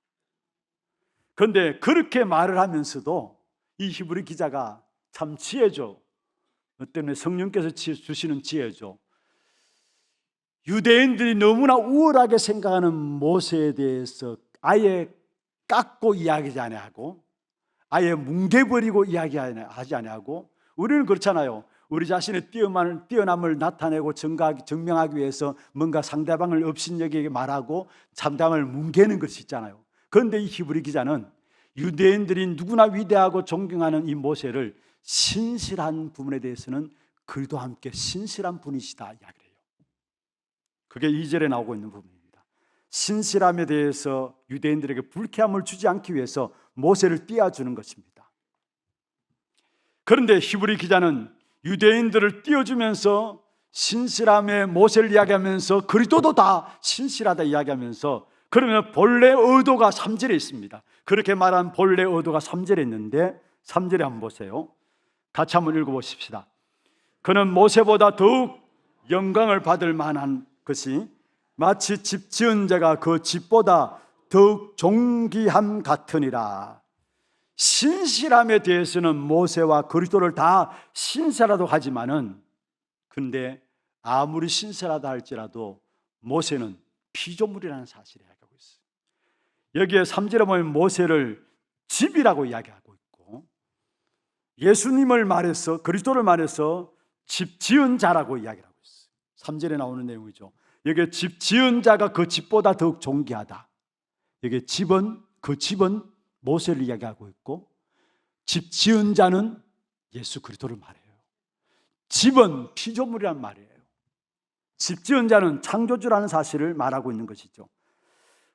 그런데 그렇게 말을 하면서도 이 히브리 기자가 참 지혜죠. 때문에 성령께서 주시는 지혜죠. 유대인들이 너무나 우월하게 생각하는 모세에 대해서 아예 깎고 이야기하지 아니하고 아예 뭉개버리고 이야기하지 아니하고, 우리는 그렇잖아요. 우리 자신의 뛰어남을 나타내고 증명하기 위해서 뭔가 상대방을 업신여기게 말하고 상대방을 뭉개는 것이 있잖아요. 그런데 이 히브리 기자는 유대인들이 누구나 위대하고 존경하는 이 모세를 신실한 부분에 대해서는 그리도 함께 신실한 분이시다 이야기를 해요. 그게 2절에 나오고 있는 부분입니다. 신실함에 대해서 유대인들에게 불쾌함을 주지 않기 위해서 모세를 띄워주는 것입니다. 그런데 히브리 기자는 유대인들을 띄워주면서 신실함의 모세를 이야기하면서 그리스도도 다 신실하다 이야기하면서, 그러면 본래 의도가 3절에 있습니다. 그렇게 말한 본래 의도가 3절에 있는데 3절에 한번 보세요. 같이 한번 읽어보십시다. 그는 모세보다 더욱 영광을 받을 만한 것이 마치 집 지은 자가 그 집보다 더욱 존귀함 같으니라. 신실함에 대해서는 모세와 그리스도를 다 신실하다고 하지만은, 근데 아무리 신실하다 할지라도 모세는 피조물이라는 사실을 이야기하고 있어요. 여기에 3절에 보면 모세를 집이라고 이야기하고 있고, 예수님을 말해서 그리스도를 말해서 집 지은 자라고 이야기를 하고 있어요. 3절에 나오는 내용이죠. 여기에 집 지은 자가 그 집보다 더욱 존귀하다. 여기에 집은, 그 집은 모세를 이야기하고 있고, 집 지은 자는 예수 그리스도를 말해요. 집은 피조물이란 말이에요. 집 지은 자는 창조주라는 사실을 말하고 있는 것이죠.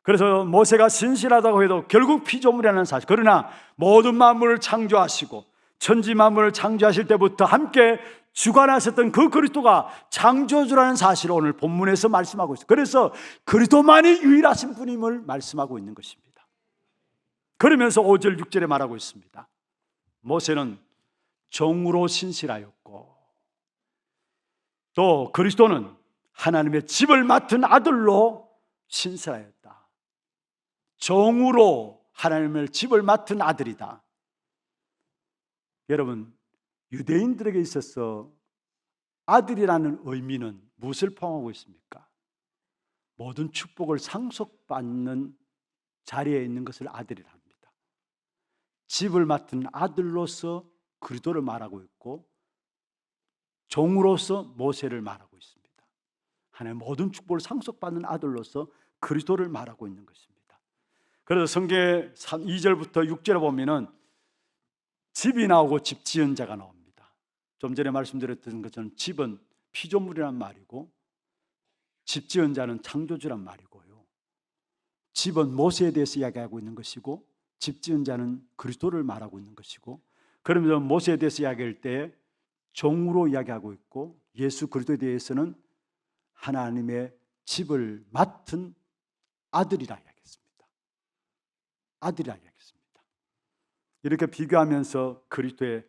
그래서 모세가 신실하다고 해도 결국 피조물이라는 사실, 그러나 모든 만물을 창조하시고 천지 만물을 창조하실 때부터 함께 주관하셨던 그 그리스도가 창조주라는 사실을 오늘 본문에서 말씀하고 있어요. 그래서 그리스도만이 유일하신 분임을 말씀하고 있는 것입니다. 그러면서 5절 6절에 말하고 있습니다. 모세는 종으로 신실하였고 또 그리스도는 하나님의 집을 맡은 아들로 신실하였다. 종으로 하나님의 집을 맡은 아들이다. 여러분, 유대인들에게 있어서 아들이라는 의미는 무엇을 포함하고 있습니까? 모든 축복을 상속받는 자리에 있는 것을 아들이라 합니다. 집을 맡은 아들로서 그리스도를 말하고 있고, 종으로서 모세를 말하고 있습니다. 하나님의 모든 축복을 상속받는 아들로서 그리스도를 말하고 있는 것입니다. 그래서 성경의 2절부터 6절에 보면은 집이 나오고 집 지은 자가 나옵니다. 좀 전에 말씀드렸던 것처럼 집은 피조물이란 말이고 집 지은 자는 창조주란 말이고요. 집은 모세에 대해서 이야기하고 있는 것이고 집 지은 자는 그리스도를 말하고 있는 것이고, 그러면서 모세에 대해서 이야기할 때 종으로 이야기하고 있고 예수 그리스도에 대해서는 하나님의 집을 맡은 아들이라 이야기했습니다. 아들이라 이야기했습니다. 이렇게 비교하면서 그리스도의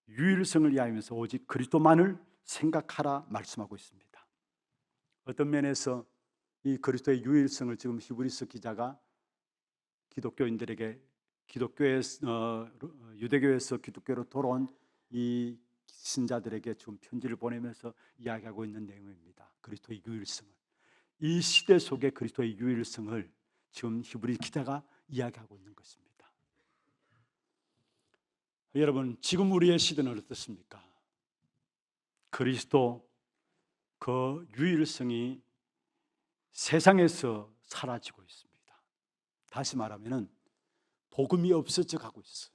유일성을 이야기하면서 오직 그리스도만을 생각하라 말씀하고 있습니다. 어떤 면에서 이 그리스도의 유일성을 지금 히브리서 기자가 기독교인들에게 유대교에서 기독교로 돌아온 이 신자들에게 지금 편지를 보내면서 이야기하고 있는 내용입니다. 그리스도의 유일성을, 이 시대 속에 그리스도의 유일성을 지금 히브리 기자가 이야기하고 있는 것입니다. 여러분, 지금 우리의 시대는 어떻습니까? 그리스도 그 유일성이 세상에서 사라지고 있습니다. 다시 말하면 복음이 없어져 가고 있어요.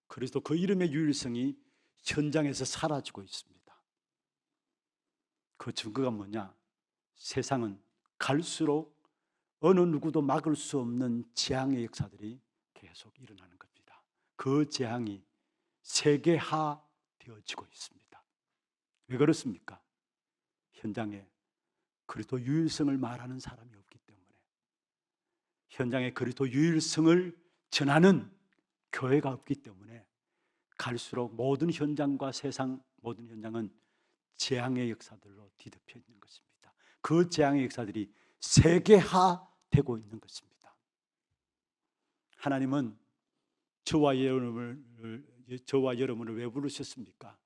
그리스도 그 이름의 유일성이 현장에서 사라지고 있습니다. 그 증거가 뭐냐? 세상은 갈수록 어느 누구도 막을 수 없는 재앙의 역사들이 계속 일어나는 겁니다. 그 재앙이 세계화 되어지고 있습니다. 왜 그렇습니까? 현장에 그리스도 유일성을 말하는 사람이 없기 때문에, 현장에 그리스도 유일성을 전하는 교회가 없기 때문에 갈수록 모든 현장과 세상 모든 현장은 재앙의 역사들로 뒤덮여 있는 것입니다. 그 재앙의 역사들이 세계화되고 있는 것입니다. 하나님은 저와 여러분을 왜 부르셨습니까?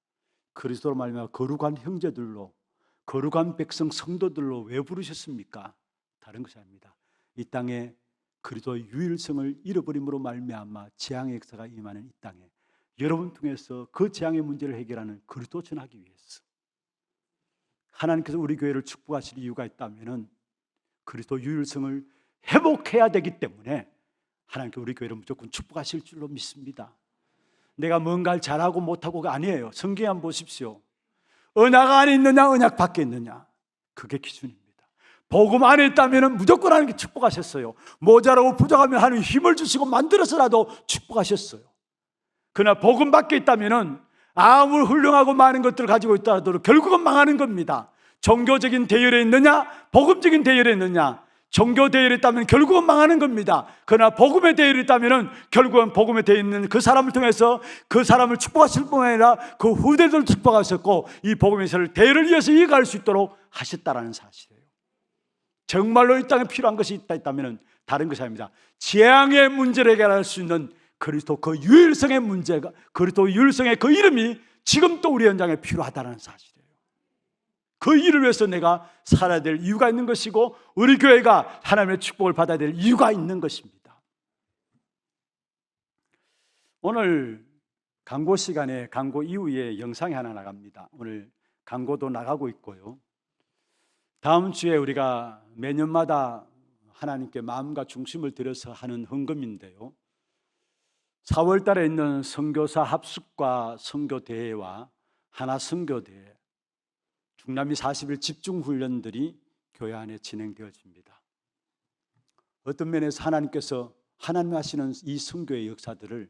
그리스도로 말미암아 거룩한 형제들로, 거룩한 백성 성도들로 왜 부르셨습니까? 다른 것이 아닙니다. 이 땅에 그리스도의 유일성을 잃어버림으로 말미암아 재앙의 역사가 임하는 이 땅에 여러분 통해서 그 재앙의 문제를 해결하는 그리스도 전하기 위해서 하나님께서 우리 교회를 축복하실 이유가 있다면 그리스도 유일성을 회복해야 되기 때문에 하나님께서 우리 교회를 무조건 축복하실 줄로 믿습니다. 내가 뭔가를 잘하고 못하고가 아니에요. 성경 한번 보십시오. 언약 안에 있느냐 언약 밖에 있느냐, 그게 기준입니다. 복음 안에 있다면 무조건 하나님께 축복하셨어요. 모자라고 부족하면 하나님 힘을 주시고 만들어서라도 축복하셨어요. 그러나 복음 밖에 있다면 아무리 훌륭하고 많은 것들을 가지고 있더라도 결국은 망하는 겁니다. 종교적인 대열에 있느냐 복음적인 대열에 있느냐, 종교 대열에 있다면 결국은 망하는 겁니다. 그러나 복음의 대열에 있다면 결국은 복음에 대해 있는 그 사람을 통해서 그 사람을 축복하실 뿐 아니라 그 후대들을 축복하셨고 이 복음의 대열을 이어서 이어갈 수 있도록 하셨다라는 사실이에요. 정말로 이 땅에 필요한 것이 있다면 다른 것이 아닙니다. 재앙의 문제를 해결할 수 있는 그리스도 그 유일성의 문제가, 그리스도 유일성의 그 이름이 지금 또 우리 현장에 필요하다는 사실이에요. 그 일을 위해서 내가 살아야 될 이유가 있는 것이고 우리 교회가 하나님의 축복을 받아야 될 이유가 있는 것입니다. 오늘 광고 시간에 광고 이후에 영상이 하나 나갑니다. 오늘 광고도 나가고 있고요. 다음 주에 우리가 매년마다 하나님께 마음과 중심을 들여서 하는 헌금인데요, 4월 달에 있는 선교사 합숙과 선교대회와 하나 선교대회, 중남미 40일 집중훈련들이 교회 안에 진행되어집니다. 어떤 면에서 하나님께서 하나님 하시는 이 선교의 역사들을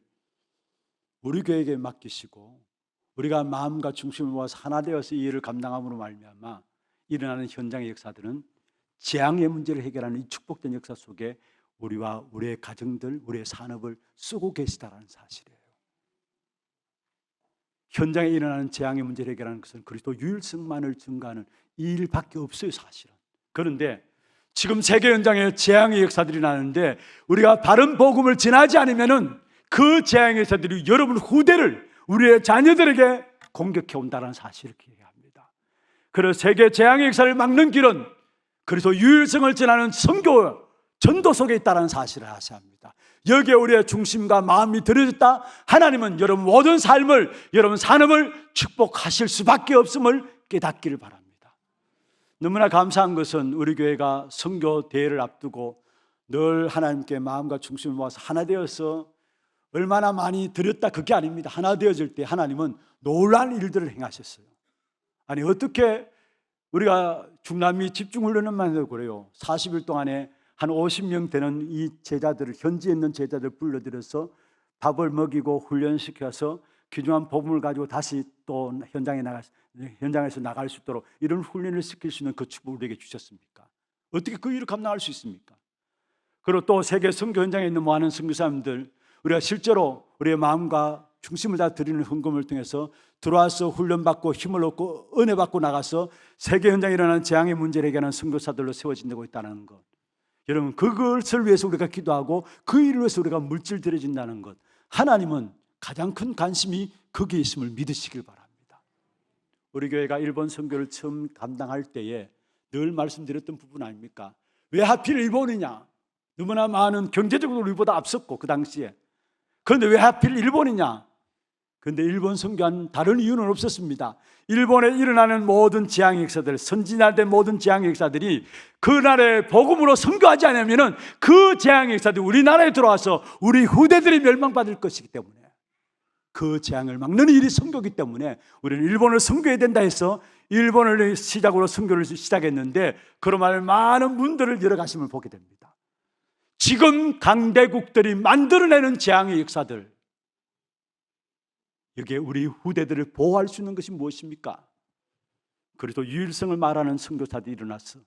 우리 교회에게 맡기시고 우리가 마음과 중심을 모아서 하나 되어서 이 일을 감당함으로 말미암아 일어나는 현장의 역사들은 재앙의 문제를 해결하는 이 축복된 역사 속에 우리와 우리의 가정들, 우리의 산업을 쓰고 계시다는 사실이에요. 현장에 일어나는 재앙의 문제를 해결하는 것은 그리스도 유일성만을 증가하는 이 일밖에 없어요, 사실은. 그런데 지금 세계 현장에 재앙의 역사들이 나는데 우리가 바른 복음을 전하지 않으면은 그 재앙의 역사들이 여러분 후대를, 우리의 자녀들에게 공격해 온다는 사실을 기억합니다. 그래서 세계 재앙의 역사를 막는 길은 그리스도 유일성을 전하는 선교, 전도 속에 있다는 사실을 아셔야 합니다. 여기에 우리의 중심과 마음이 들어졌다, 하나님은 여러분 모든 삶을, 여러분 산업을 축복하실 수밖에 없음을 깨닫기를 바랍니다. 너무나 감사한 것은 우리 교회가 선교 대회를 앞두고 늘 하나님께 마음과 중심을 모아서 하나 되어서 얼마나 많이 드렸다 그게 아닙니다. 하나 되어질 때 하나님은 놀라운 일들을 행하셨어요. 아니 어떻게 우리가 중남미 집중훈련만 해도 그래요. 40일 동안에 한 50명 되는 이 제자들을, 현지에 있는 제자들을 불러들여서 밥을 먹이고 훈련시켜서 귀중한 복음을 가지고 다시 또 현장에서 나갈 수 있도록 이런 훈련을 시킬 수 있는 그 축복을 우리에게 주셨습니까? 어떻게 그 일을 감당할 수 있습니까? 그리고 또 세계 선교 현장에 있는 많은 선교사님들, 우리가 실제로 우리의 마음과 중심을 다 드리는 헌금을 통해서 들어와서 훈련받고 힘을 얻고 은혜 받고 나가서 세계 현장에 일어나는 재앙의 문제를 해결하는 선교사들로 세워진다고 있다는 것, 여러분 그것을 위해서 우리가 기도하고 그 일을 위해서 우리가 물질 드려진다는 것, 하나님은 가장 큰 관심이 거기에 있음을 믿으시길 바랍니다. 우리 교회가 일본 선교를 처음 감당할 때에 늘 말씀드렸던 부분 아닙니까? 왜 하필 일본이냐? 너무나 많은 경제적으로 우리보다 앞섰고 그 당시에. 그런데 왜 하필 일본이냐? 그런데 일본 선교한 다른 이유는 없었습니다. 일본에 일어나는 모든 재앙 역사들, 선진화된 모든 재앙 역사들이 그 나라의 복음으로 선교하지 않으면 그 재앙 역사들이 우리나라에 들어와서 우리 후대들이 멸망받을 것이기 때문에, 그 재앙을 막는 일이 선교이기 때문에 우리는 일본을 선교해야 된다 해서 일본을 시작으로 선교를 시작했는데, 그런 많은 문들을 열어가심을 보게 됩니다. 지금 강대국들이 만들어내는 재앙의 역사들, 여기에 우리 후대들을 보호할 수 있는 것이 무엇입니까? 그래도 유일성을 말하는 선교사들이 일어나서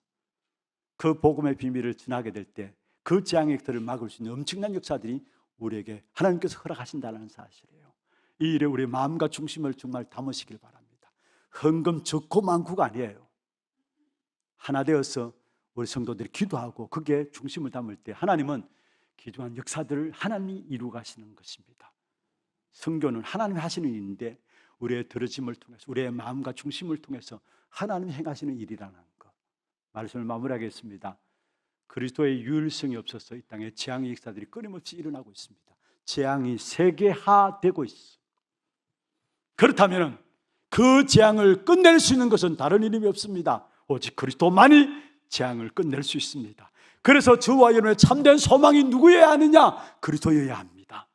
그 복음의 비밀을 전하게 될 때 그 재앙의 역사를 막을 수 있는 엄청난 역사들이 우리에게 하나님께서 허락하신다는 사실이에요. 이 일에 우리의 마음과 중심을 정말 담으시길 바랍니다. 헌금 적고 많고가 아니에요. 하나 되어서 우리 성도들이 기도하고 그게 중심을 담을 때 하나님은 귀중한 역사들을 하나님이 이루어 가시는 것입니다. 선교는 하나님이 하시는 일인데 우리의 들어짐을 통해서, 우리의 마음과 중심을 통해서 하나님이 행하시는 일이라는 것. 말씀을 마무리하겠습니다. 그리스도의 유일성이 없어서 이 땅에 재앙의 역사들이 끊임없이 일어나고 있습니다. 재앙이 세계화되고 있어. 그렇다면 그 재앙을 끝낼 수 있는 것은 다른 이름이 없습니다. 오직 그리스도만이 재앙을 끝낼 수 있습니다. 그래서 저와 여러분의 참된 소망이 누구여야 하느냐? 그리스도여야 합니다.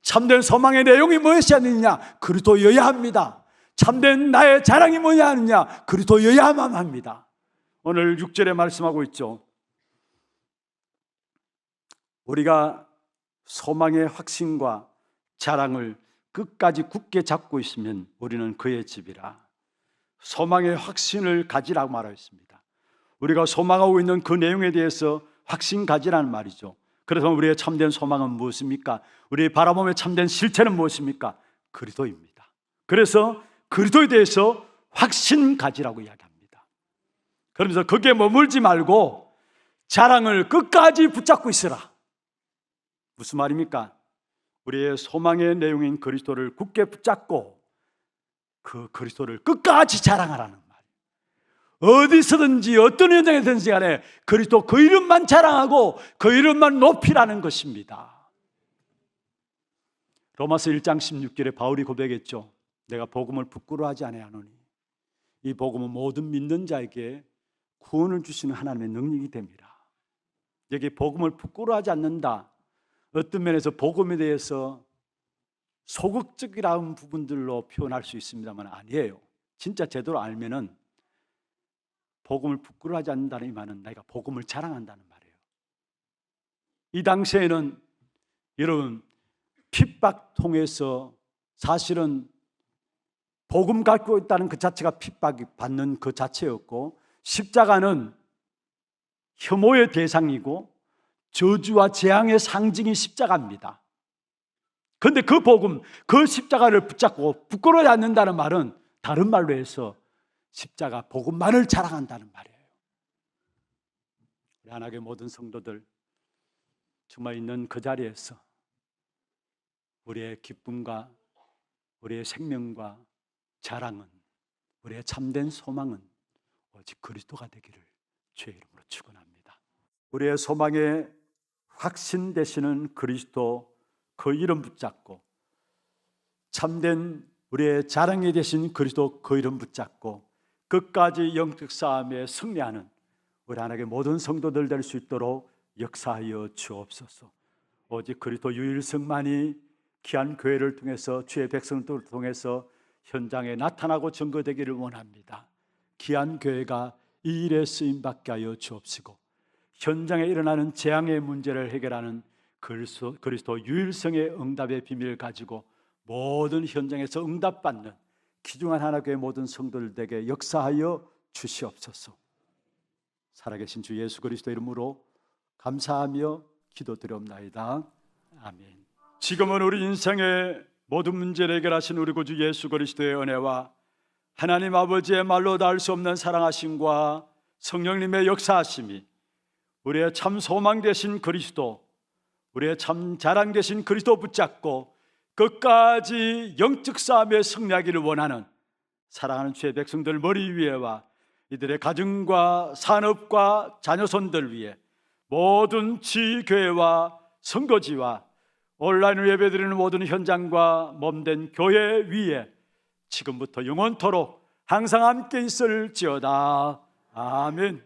참된 소망의 내용이 무엇이어야 하느냐? 그리스도여야 합니다. 참된 나의 자랑이 뭐냐 하느냐? 그리스도여야만 합니다. 오늘 6절에 말씀하고 있죠. 우리가 소망의 확신과 자랑을 끝까지 굳게 잡고 있으면 우리는 그의 집이라. 소망의 확신을 가지라고 말하였습니다. 우리가 소망하고 있는 그 내용에 대해서 확신 가지라는 말이죠. 그래서 우리의 참된 소망은 무엇입니까? 우리의 바라봄의 참된 실체는 무엇입니까? 그리스도입니다. 그래서 그리스도에 대해서 확신 가지라고 이야기합니다. 그러면서 거기에 머물지 말고 자랑을 끝까지 붙잡고 있으라. 무슨 말입니까? 우리의 소망의 내용인 그리스도를 굳게 붙잡고 그 그리스도를 끝까지 자랑하라는 말이에요. 어디서든지 어떤 현장에든지 간에 그리스도 그 이름만 자랑하고 그 이름만 높이라는 것입니다. 로마서 1장 16절에 바울이 고백했죠. 내가 복음을 부끄러워하지 아니하노니 이 복음은 모든 믿는 자에게 구원을 주시는 하나님의 능력이 됨이라. 여기 복음을 부끄러워하지 않는다. 어떤 면에서 복음에 대해서 소극적이라는 부분들로 표현할 수 있습니다만 아니에요. 진짜 제대로 알면은 복음을 부끄러워하지 않는다는 이 말은 내가 복음을 자랑한다는 말이에요. 이 당시에는 여러분 핍박 통해서 사실은 복음 갖고 있다는 그 자체가 핍박이 받는 그 자체였고, 십자가는 혐오의 대상이고 저주와 재앙의 상징이 십자가입니다. 그런데 그 복음, 그 십자가를 붙잡고 부끄러워하지 않는다는 말은 다른 말로 해서 십자가 복음만을 자랑한다는 말이에요. 우리 하나님의 모든 성도들 정말 있는 그 자리에서 우리의 기쁨과 우리의 생명과 자랑은, 우리의 참된 소망은 오직 그리스도가 되기를 주의 이름으로 축원합니다. 우리의 소망의 확신 되시는 그리스도, 그 이름 붙잡고 참된 우리의 자랑이 되신 그리스도 그 이름 붙잡고 끝까지 영적 싸움에 승리하는 우리 하나님의 모든 성도들 될 수 있도록 역사하여 주옵소서. 오직 그리스도 유일성만이 귀한 교회를 통해서 주의 백성들을 통해서 현장에 나타나고 증거되기를 원합니다. 귀한 교회가 이 일에 쓰임받게 하여 주옵시고 현장에 일어나는 재앙의 문제를 해결하는 그리스도 유일성의 응답의 비밀을 가지고 모든 현장에서 응답받는 귀중한 하나님의 모든 성도들에게 역사하여 주시옵소서. 살아계신 주 예수 그리스도 이름으로 감사하며 기도드리옵나이다. 아멘. 지금은 우리 인생의 모든 문제를 해결하신 우리 구주 예수 그리스도의 은혜와 하나님 아버지의 말로 닿을 수 없는 사랑하심과 성령님의 역사하심이 우리의 참 소망 되신 그리스도, 우리의 참 자랑 되신 그리스도 붙잡고 끝까지 영적 싸움에 승리하기를 원하는 사랑하는 주의 백성들 머리 위에와 이들의 가정과 산업과 자녀손들 위에 모든 지교회와 선거지와 온라인으로 예배드리는 모든 현장과 몸된 교회 위에 지금부터 영원토록 항상 함께 있을지어다. 아멘.